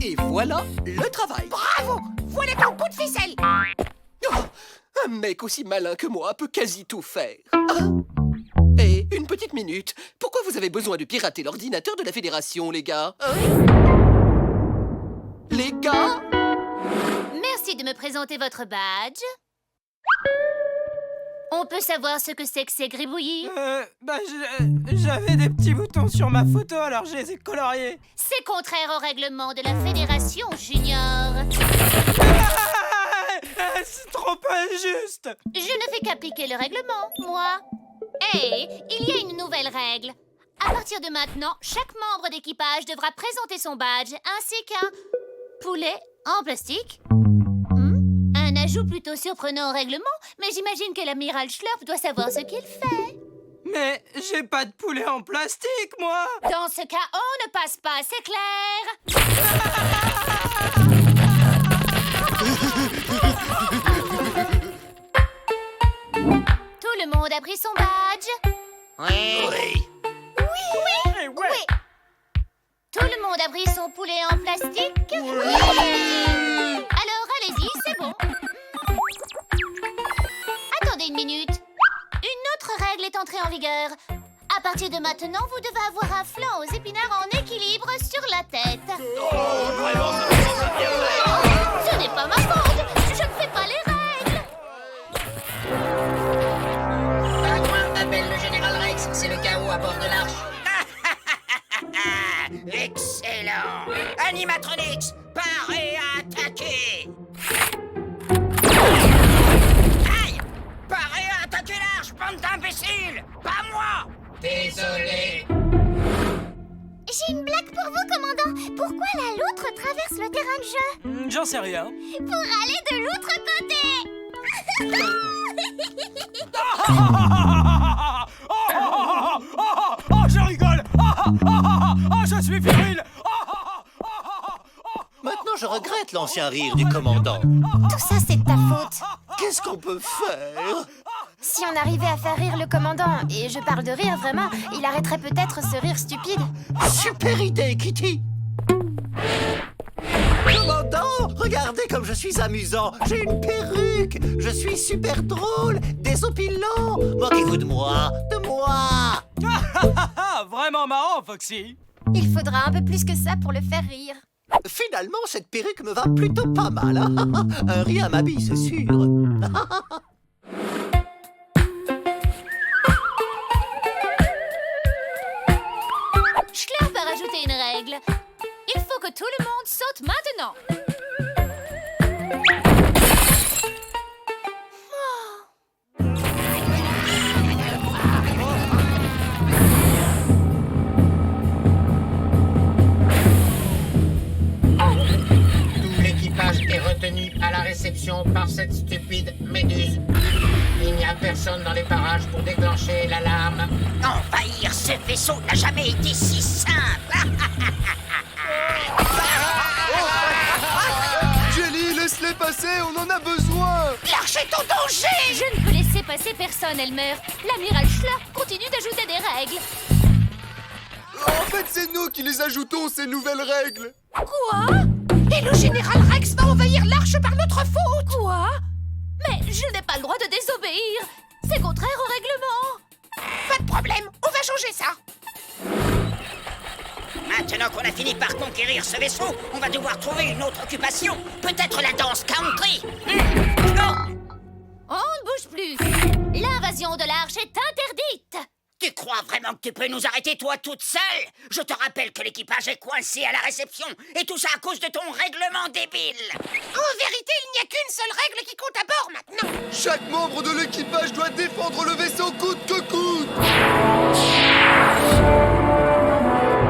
Et voilà le travail. Bravo! Voilà ton coup de ficelle! Oh, un mec aussi malin que moi peut quasi tout faire. Et une petite minute, pourquoi vous avez besoin de pirater l'ordinateur de la Fédération, les gars? Les gars? Merci de me présenter votre badge. On peut savoir ce que c'est que ces gribouillis? J'avais des petits boutons sur ma photo, alors je les ai coloriés. C'est contraire au règlement de la Fédération, Junior. C'est trop injuste. Je ne fais qu'appliquer le règlement, moi. Hey, il y a une nouvelle règle. À partir de maintenant, chaque membre d'équipage devra présenter son badge ainsi qu'un poulet en plastique. Un ajout plutôt surprenant au règlement, mais j'imagine que l'amiral Schlurp doit savoir ce qu'il fait. Mais j'ai pas de poulet en plastique, moi. Dans ce cas, on ne passe pas, c'est clair. Tout le monde a pris son badge? Oui. Oui. Tout le monde a pris son poulet en plastique? Oui. Alors allez-y, c'est bon. Attendez une minute. Une autre règle est entrée en vigueur. À partir de maintenant, vous devez avoir un flanc aux épinards en équilibre sur la tête. Ce n'est pas ma faute. Je ne fais pas les règles. Pingouin appelle le général Rex. C'est le chaos à bord de l'arche. Excellent. Animatronics, parez à attaquer. Aïe! Parez à attaquer l'arche, bande d'imbéciles. Pas moi. Désolé. J'ai une blague pour vous, commandant. Pourquoi la loutre traverse le terrain de jeu? J'en sais rien. Pour aller de l'autre côté. Je rigole. Je suis viril. Maintenant, je regrette l'ancien rire du commandant. Tout ça, c'est de ta faute. Qu'est-ce qu'on peut faire? Si on arrivait à faire rire le commandant, et je parle de rire vraiment, il arrêterait peut-être ce rire stupide. Super idée, Kitty! Commandant, regardez comme je suis amusant. J'ai une perruque. Je suis super drôle. Désopilant. Moquez-vous de moi. De moi. Vraiment marrant, Foxy. Il faudra un peu plus que ça pour le faire rire. Finalement, cette perruque me va plutôt pas mal. Un rien m'habille, c'est sûr. Schlurp a rajouté une règle. Il faut que tout le monde saute maintenant. Tout l'équipage est retenu à la réception par cette stupide méduse. Il n'y a personne dans les parages pour déclencher l'alarme. Envahir ce vaisseau n'a jamais été si simple. Jelly, laisse-les passer, on en a besoin. L'arche est en danger. Je ne peux laisser passer personne, Elmer. L'amiral Schlurp continue d'ajouter des règles. En fait, c'est nous qui les ajoutons, ces nouvelles règles. Quoi? Et le général Rex va envahir l'arche par notre faute. Quoi? Mais je n'ai pas le droit de désobéir. C'est contraire au règlement. Pas de problème, on va changer ça. Maintenant qu'on a fini par conquérir ce vaisseau, on va devoir trouver une autre occupation. Peut-être la danse country. On ne bouge plus. L'invasion de l'arche est interdite. Tu crois vraiment que tu peux nous arrêter toi toute seule? Je te rappelle que l'équipage est coincé à la réception, et tout ça à cause de ton règlement débile. En vérité, il n'y a qu'une seule règle qui compte à bord maintenant. Chaque membre de l'équipage doit défendre le vaisseau coûte que coûte.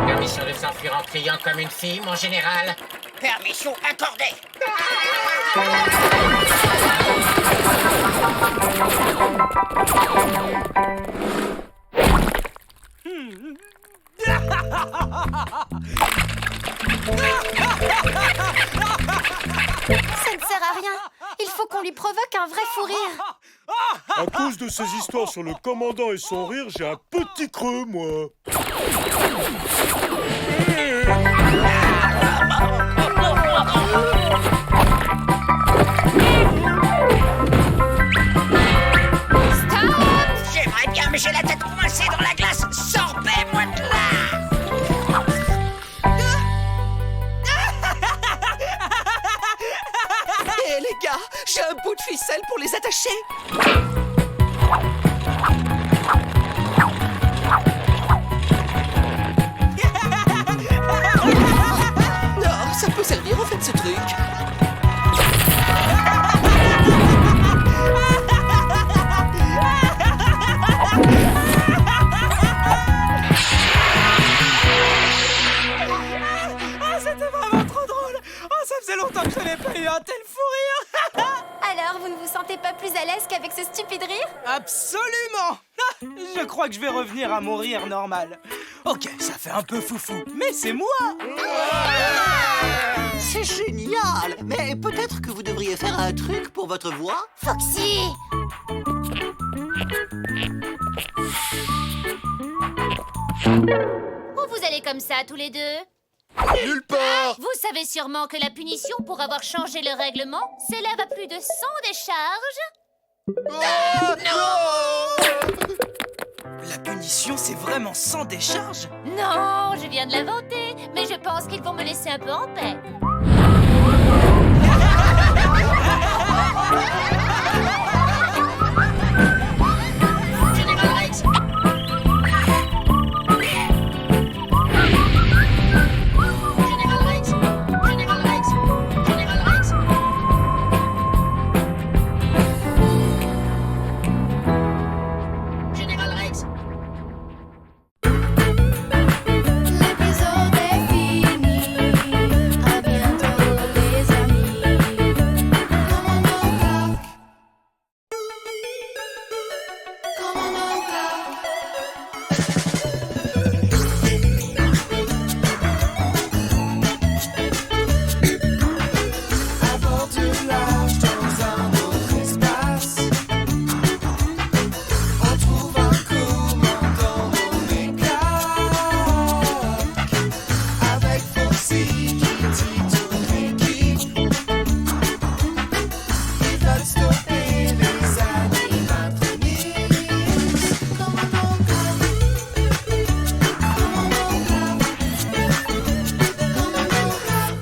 Permission de s'enfuir en criant comme une fille, mon général. Permission accordée. Ça ne sert à rien. Il faut qu'on lui provoque un vrai fou rire. À cause de ces histoires sur le commandant et son rire, j'ai un petit creux, moi. J'aimerais bien, mais j'ai la tête coincée dans la glace. Sorbez-moi de là. Hé les gars, j'ai un bout de ficelle pour les attacher. Non, ça peut servir en fait ce truc. C'était vraiment trop drôle. Ça faisait longtemps que je n'avais pas eu un tel fou rire. Alors, vous ne vous sentez pas plus à l'aise qu'avec ce stupide rire? Absolument. Je crois que je vais revenir à mon rire normal. Ok, ça fait un peu foufou, mais c'est moi. C'est génial. Mais peut-être que vous devriez faire un truc pour votre voix. Foxy! Où vous allez comme ça, tous les deux? Nulle part. Vous savez sûrement que la punition pour avoir changé le règlement s'élève à plus de 100 décharges. La punition, c'est vraiment sans décharge? Non, je viens de l'inventer, mais je pense qu'ils vont me laisser un peu en paix. Général Rex. Général Rex. Général Rex. Général Rex. Général Rex. L'épisode est fini. À bientôt, les amis. Commandant Clark. Commandant Clark. À bord du large dans un autre espace, on trouve un commandant nommé Clark, avec Foxy qui dit toute l'équipe. Ils veulent stopper les animatroniques. Commandant Clark. Commandant Clark. Commandant Clark.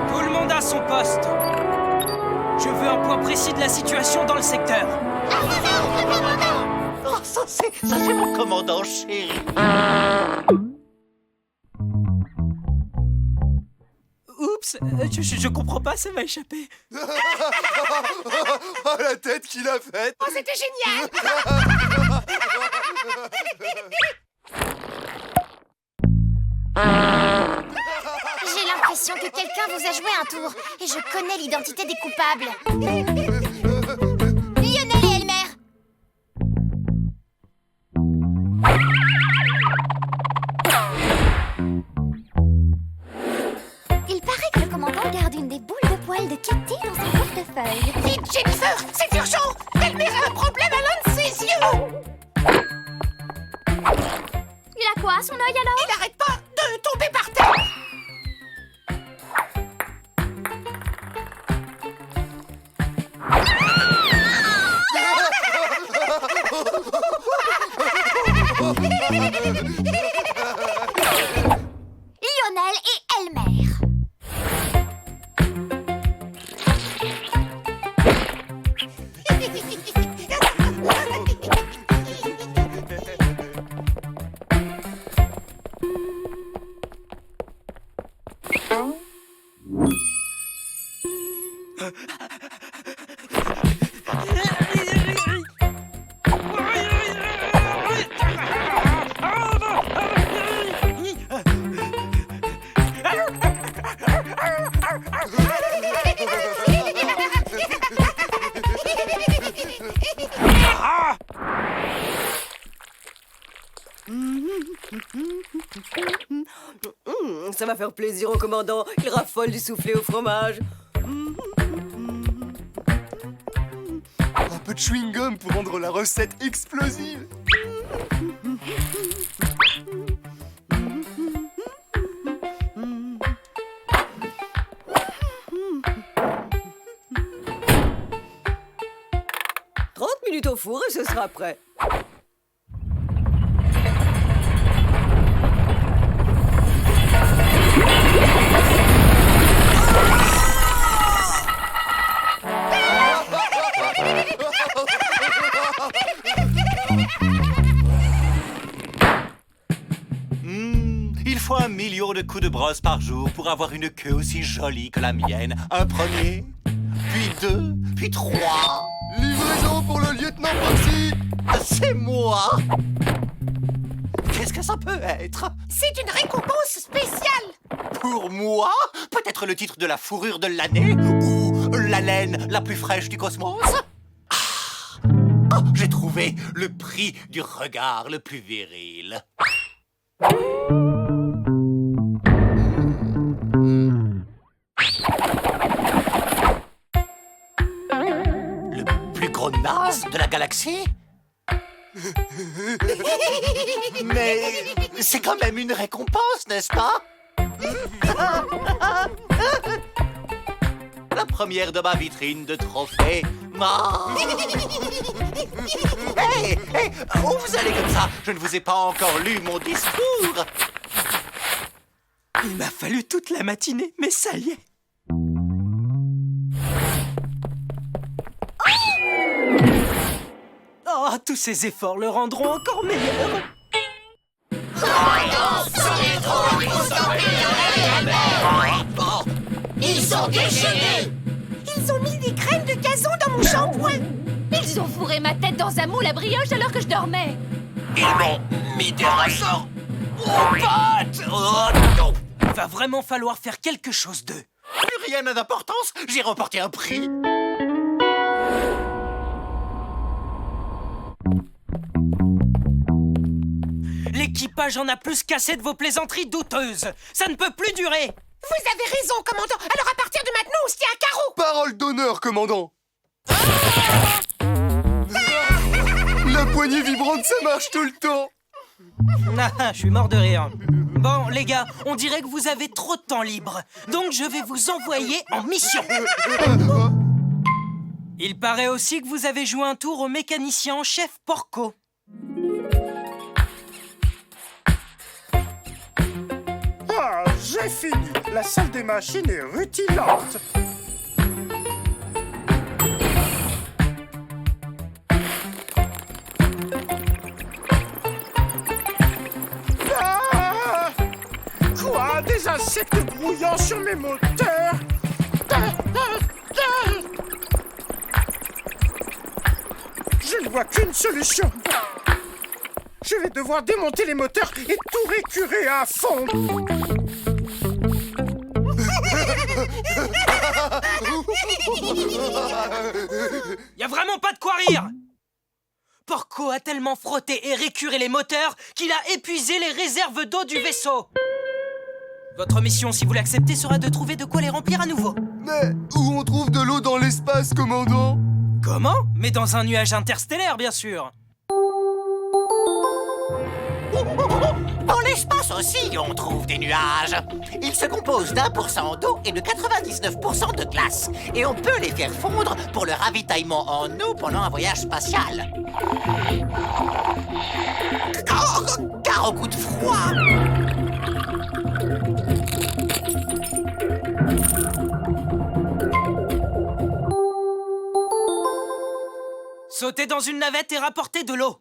Tout le monde à son poste. Je veux un point précis de la situation dans le secteur. Oh, ça c'est mon commandant chéri. Oups, je comprends pas, ça m'a échappé. Oh, la tête qu'il a faite. Oh, c'était génial. J'ai l'impression que quelqu'un vous a joué un tour, et je connais l'identité des coupables. Lionel et Elmer. Il paraît que le commandant garde une des boules de poils de Kitty dans son portefeuille. Vite, Jennifer, c'est urgent. Elmer a un problème à l'un de ses yeux. Il a quoi à son œil alors? Il n'arrête pas de tomber par terre. Lionel et Elmer. Ça va faire plaisir au commandant. Il raffole du soufflé au fromage. Un peu de chewing-gum pour rendre la recette explosive. « 30 minutes au four et ce sera prêt. Il faut 1 million de coups de brosse par jour pour avoir une queue aussi jolie que la mienne. Un premier, puis 2, puis 3. Livraison pour le lieutenant Foxy. C'est moi. Qu'est-ce que ça peut être? C'est une récompense spéciale. Pour moi? Peut-être le titre de la fourrure de l'année? Ou la laine la plus fraîche du cosmos? Ah, j'ai trouvé le prix du regard le plus viril. Le plus gros naze de la galaxie? Mais c'est quand même une récompense, n'est-ce pas? La première de ma vitrine de trophées. Hey, où vous allez comme ça? Je ne vous ai pas encore lu mon discours. Il m'a fallu toute la matinée, mais ça y est. Oh, tous ces efforts le rendront encore meilleur. Ils sont déchaînés. Ils ont mis des graines de gazon dans mon shampoing. Ils ont fourré ma tête dans un moule à brioche alors que je dormais. Ils m'ont mis des ressorts aux pattes. Oh, non. Va vraiment falloir faire quelque chose d'eux. Plus rien n'a d'importance, j'ai remporté un prix. L'équipage en a plus qu'assez de vos plaisanteries douteuses. Ça ne peut plus durer. Vous avez raison, commandant. Alors à partir de maintenant, on se tient à carreau. Parole d'honneur, commandant. La poignée vibrante, ça marche tout le temps. Ah, je suis mort de rire. Bon, les gars, on dirait que vous avez trop de temps libre. Donc je vais vous envoyer en mission. Il paraît aussi que vous avez joué un tour au mécanicien en chef Porco. Ah, j'ai fini. La salle des machines est rutilante. Ah! Quoi? Des insectes grouillants sur mes moteurs? Je ne vois qu'une solution. Je vais devoir démonter les moteurs et tout récurer à fond. Y a vraiment pas de quoi rire. Porco a tellement frotté et récuré les moteurs qu'il a épuisé les réserves d'eau du vaisseau. Votre mission, si vous l'acceptez, sera de trouver de quoi les remplir à nouveau. Mais où on trouve de l'eau dans l'espace, commandant? Comment? Mais dans un nuage interstellaire, bien sûr. Dans l'espace aussi, on trouve des nuages. Ils se composent d'1% d'eau et de 99% de glace. Et on peut les faire fondre pour le ravitaillement en eau pendant un voyage spatial. grand coup de froid. Sautez dans une navette et rapportez de l'eau.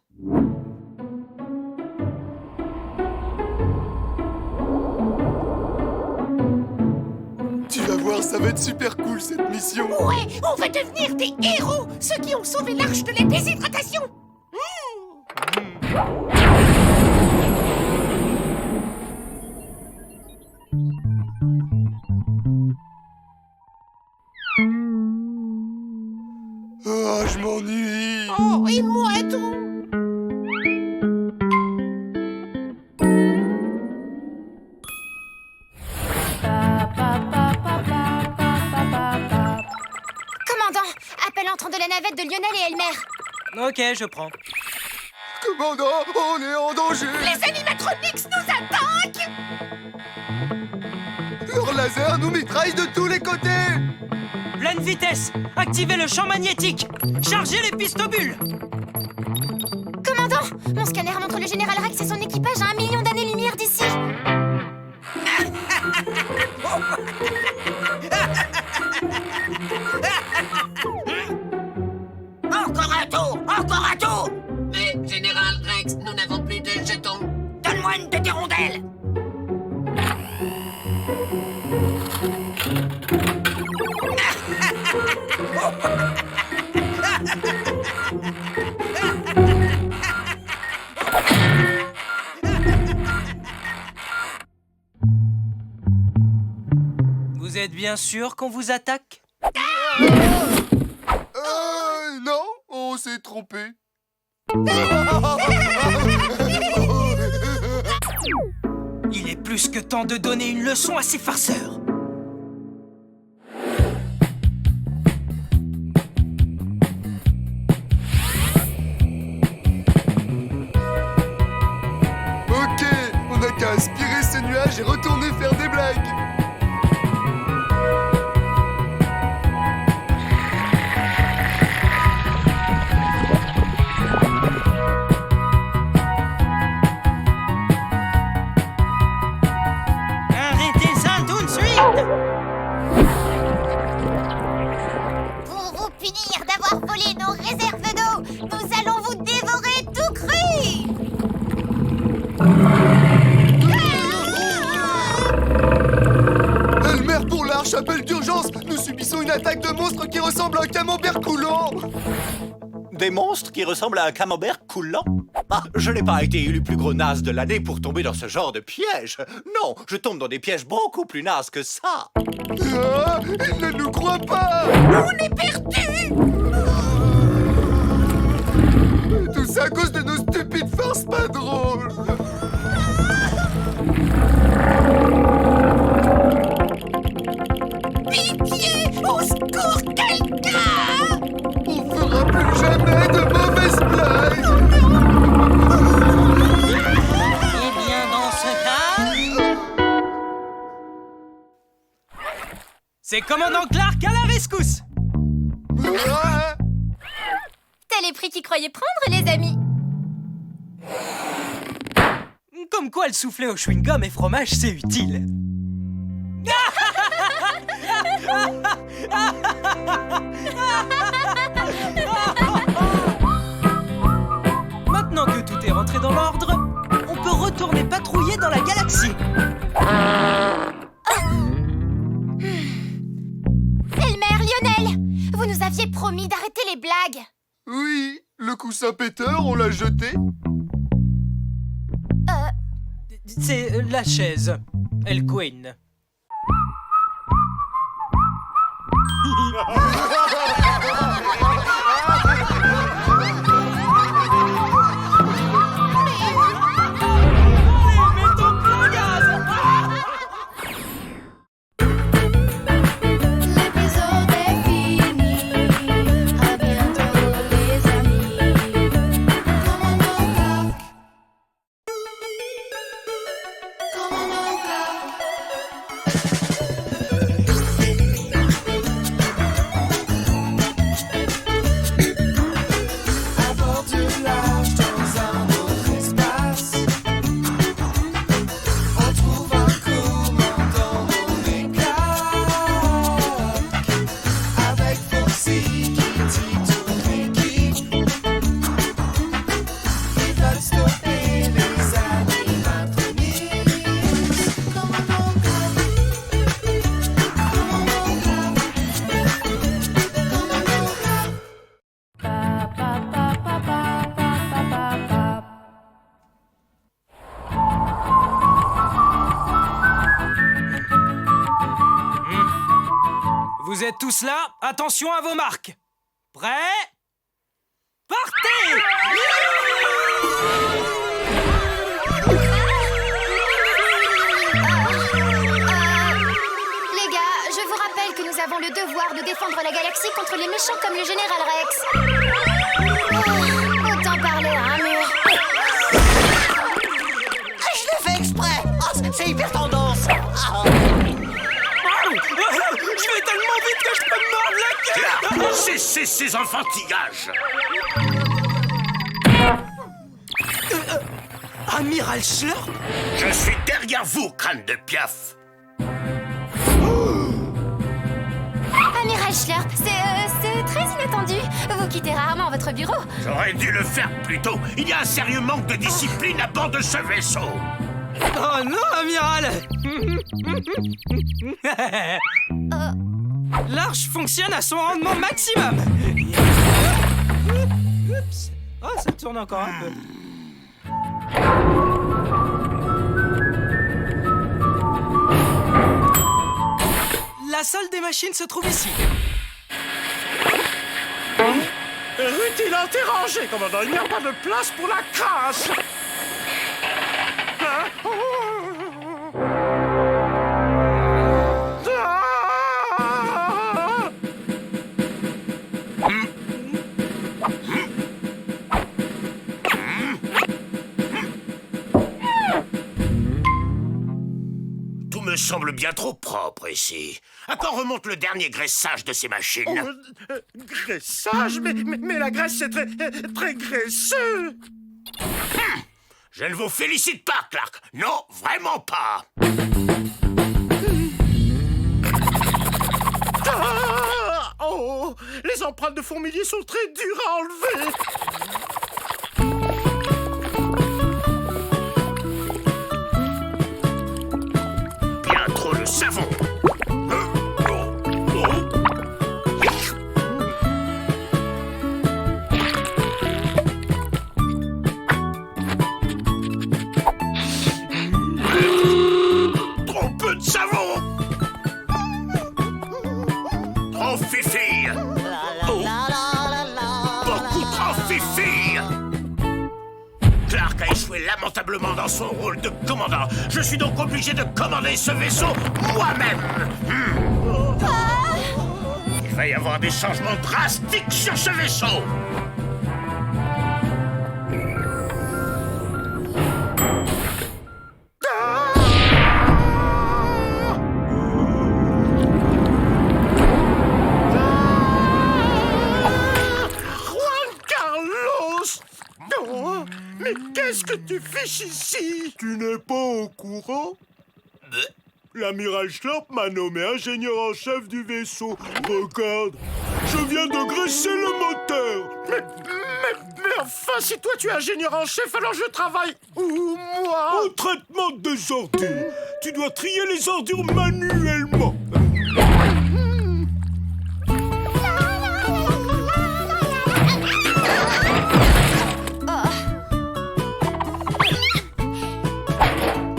Tu vas voir, ça va être super cool cette mission. Ouais, on va devenir des héros, ceux qui ont sauvé l'arche de la déshydratation. Oh, je m'ennuie. Oh, et moi tout. Commandant, appel entrant de la navette de Lionel et Elmer. Ok, je prends. Commandant, on est en danger. Les animatronics nous attaquent. Leur laser nous mitraille de tous les côtés. Pleine vitesse. Activez le champ magnétique. Chargez les pistobules. Commandant, mon scanner montre le général Rex et son équipage à 1 million d'années-lumière d'ici. Encore un tour! Encore un tour! Mais, Général Rex, nous n'avons plus de jetons. Donne-moi une de tes rondelles! Vous êtes bien sûr qu'on vous attaque? Non, on s'est trompé. Il est plus que temps de donner une leçon à ces farceurs. Ok, on n'a qu'à aspirer ces nuages et retourner faire des blagues. Arrêtez ça tout de suite! Pour vous punir d'avoir volé nos réserves d'eau, nous allons vous dévorer tout cru. Elmer pour l'arche, appel d'urgence. Nous subissons une attaque de monstres qui ressemble à un camembert coulant. Des monstres qui ressemblent à un camembert coulant? Ah, je n'ai pas été élu plus gros naze de l'année pour tomber dans ce genre de piège. Non, je tombe dans des pièges beaucoup plus nazes que ça. Ah, il ne nous croit pas. On est perdus. Tout ça à cause de nos stupides farces pas drôles. Pitié, au secours, quelqu'un. On fera plus jamais de mauvaises blagues. Eh bien, dans ce cas... C'est Commandant Clark à la rescousse! T'as les prix qu'ils croyaient prendre, les amis. Comme quoi le souffler au chewing-gum et fromage, c'est utile. Maintenant que tout est rentré dans l'ordre, on peut retourner patrouiller dans la galaxie. Elmer, Lionel, vous nous aviez promis d'arrêter les blagues. Oui, le coussin péteur, on l'a jeté. C'est la chaise. El Queen. L'épisode est fini. À bientôt, les amis. Commandant Clark. Commandant Clark. êtes tous là? Attention à vos marques. Prêts? Partez! Les gars, je vous rappelle que nous avons le devoir de défendre la galaxie contre les méchants comme le Général Rex. Autant parler à un mur. Je l'ai fait exprès. Oh, c'est hyper tendance. Je vais tellement vite que je peux me mordre la Clark, cessez ces enfantillages. Amiral Schlurp? Je suis derrière vous, crâne de piaf. Amiral Schlurp, c'est très inattendu. Vous quittez rarement votre bureau. J'aurais dû le faire plus tôt. Il y a un sérieux manque de discipline à bord de ce vaisseau. Oh non, amiral! L'arche fonctionne à son rendement maximum. Oups. Oh, ça tourne encore un peu. La salle des machines se trouve ici. Rutilant est rangé, commandant. Il n'y a pas de place pour la crasse. Tout me semble bien trop propre ici. À quand remonte le dernier graissage de ces machines? Graissage? Mais la graisse, c'est très graisseux. Je ne vous félicite pas, Clark. Non, vraiment pas. Oh, les empreintes de fourmiliers sont très dures à enlever. Bien trop le savon. Trop peu de savon. Trop fifi. Beaucoup trop fifi. Clark a échoué lamentablement dans son rôle de commandant. Je suis donc obligé de commander ce vaisseau moi-même. Il va y avoir des changements drastiques sur ce vaisseau. Juan Carlos! Oh, mais qu'est-ce que tu fiches ici? Tu n'es pas au courant? L'amiral Schlurp m'a nommé ingénieur en chef du vaisseau. Regarde, je viens de graisser le moteur. Mais enfin, si toi tu es ingénieur en chef, alors je travaille où, moi? Au traitement des ordures. Tu dois trier les ordures manuellement.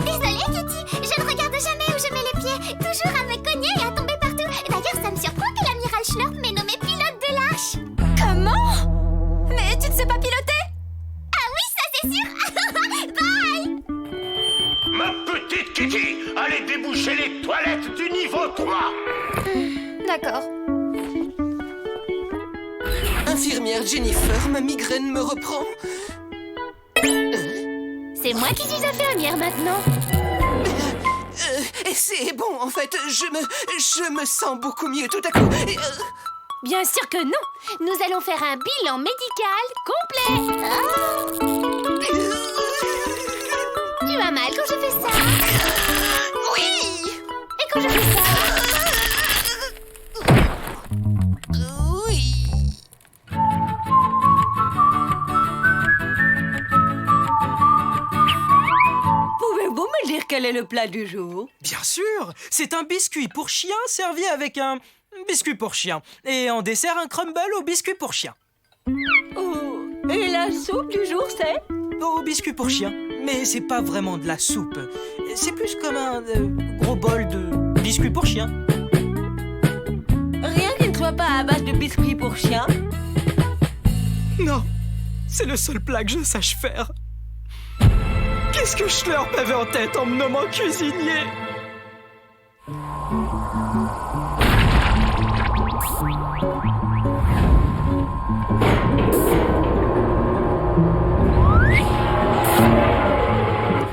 Désolée, Kitty, je ne regarde jamais où je mets les pieds. Toujours à me cogner et à tomber partout. D'ailleurs, ça me surprend que l'amiral Schlurp m'ait nommé pilote de l'arche. Comment? Mais tu ne sais pas piloter? Ah oui, ça c'est sûr. Bye. Ma petite Kitty, allez déboucher les toilettes du niveau 3. D'accord. Infirmière Jennifer, ma migraine me reprend. C'est moi qui suis infirmière maintenant. C'est bon, en fait, je me sens beaucoup mieux tout à coup. Bien sûr que non. Nous allons faire un bilan médical complet. Tu as mal quand je fais ça? Oui. Et quand je fais ça? Oui. Pouvez-vous me dire quel est le plat du jour? Bien sûr, c'est un biscuit pour chien servi avec un biscuit pour chien. Et en dessert, un crumble au biscuit pour chien. Oh, et la soupe du jour, c'est? Au biscuit pour chien. Mais c'est pas vraiment de la soupe. C'est plus comme un gros bol de biscuit pour chien. Rien repas à base de biscuits pour chiens? Non, c'est le seul plat que je sache faire. Qu'est-ce que Schlurp avait en tête en me nommant cuisinier?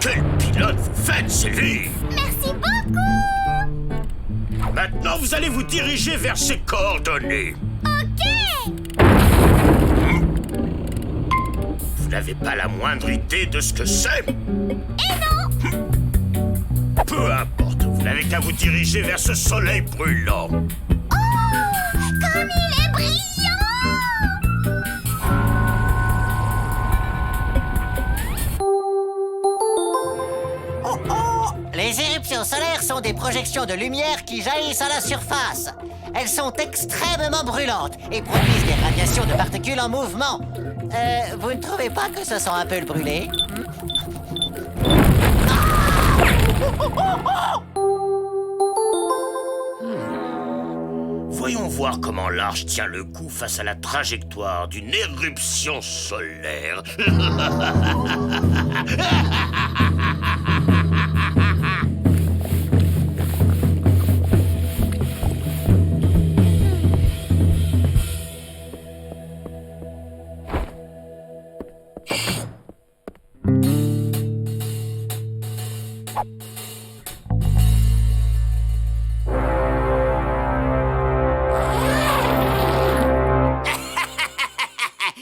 Quel pilote vous faites, Sylvie? Merci beaucoup! Maintenant, vous allez vous diriger vers ses coordonnées. Ok! Vous n'avez pas la moindre idée de ce que c'est? Et non! Peu importe, vous n'avez qu'à vous diriger vers ce soleil brûlant. Oh! Comme il est brillant! Les éruptions solaires sont des projections de lumière qui jaillissent à la surface. Elles sont extrêmement brûlantes et produisent des radiations de particules en mouvement. Vous ne trouvez pas que ce sent un peu le brûlé? Voyons voir comment l'arche tient le coup face à la trajectoire d'une éruption solaire.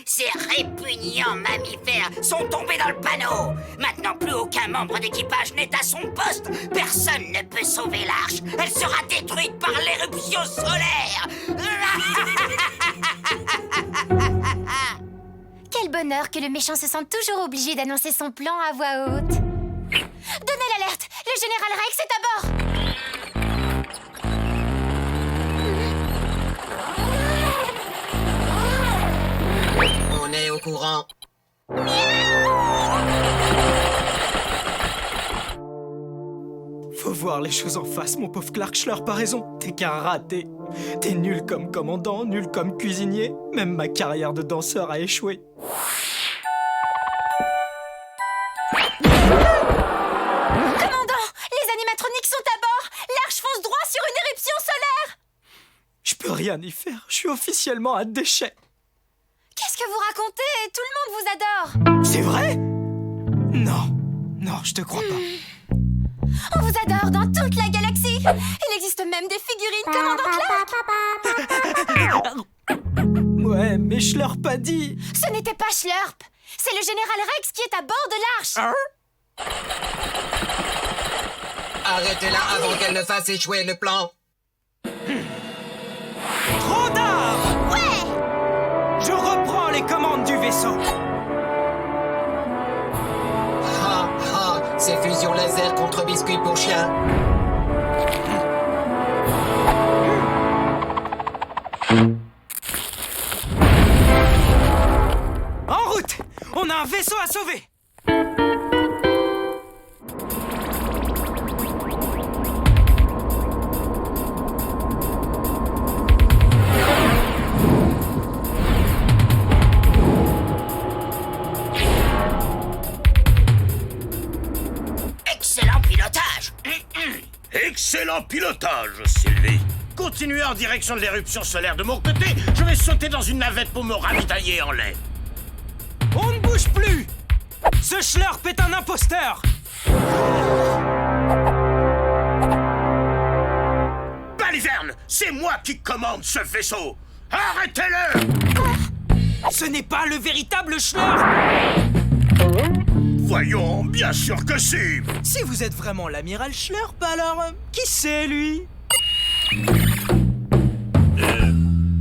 Ces répugnants mammifères sont tombés dans le panneau. Maintenant, plus aucun membre d'équipage n'est à son poste. Personne ne peut sauver l'arche. Elle sera détruite par l'éruption solaire. Quel bonheur que le méchant se sente toujours obligé d'annoncer son plan à voix haute. Donnez l'alerte! Le général Rex est à bord! On est au courant. Faut voir les choses en face, mon pauvre Clark. Schlurp a raison. T'es qu'un raté. T'es nul comme commandant, nul comme cuisinier. Même ma carrière de danseur a échoué. Commandant! Les animatroniques sont à bord! L'arche fonce droit sur une éruption solaire! Je peux rien y faire. Je suis officiellement un déchet. Qu'est-ce que vous racontez? Tout le monde vous adore! C'est vrai? Non. Non, je te crois pas. On vous adore dans toute la galaxie! Il existe même des figurines commandant Clark! Ouais, mais Schlurp a dit... Ce n'était pas Schlurp! C'est le général Rex qui est à bord de l'arche! Arrêtez-la avant qu'elle ne fasse échouer le plan. Trop d'art! Ouais! Je reprends les commandes du vaisseau. Ha ha, c'est fusion laser contre biscuit pour chien. En route! On a un vaisseau à sauver! Excellent pilotage. Excellent pilotage, Sylvie. Continuez en direction de l'éruption solaire. De mon côté, je vais sauter dans une navette pour me ravitailler en lait. On ne bouge plus! Ce Schlurp est un imposteur! Baliverne, c'est moi qui commande ce vaisseau. Arrêtez-le! Ce n'est pas le véritable Schlurp! Voyons, bien sûr que si. Si vous êtes vraiment l'amiral Schlurp, alors qui c'est, lui?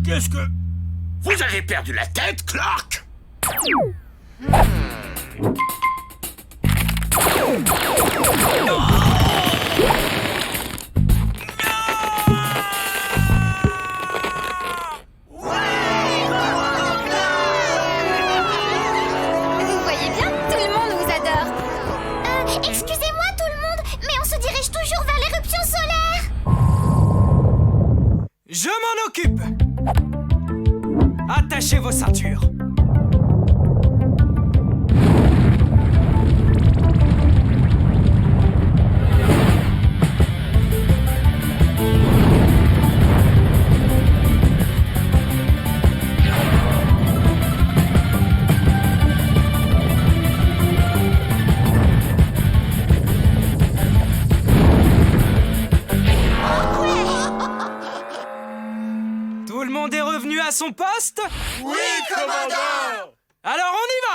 Qu'est-ce que... Vous avez perdu la tête, Clark? Vous voyez bien, tout le monde vous adore. Excusez-moi tout le monde, mais on se dirige toujours vers l'éruption solaire. Je m'en occupe! ceinture. Tout le monde est revenu à son poste? Oui, commandant! Alors on y va!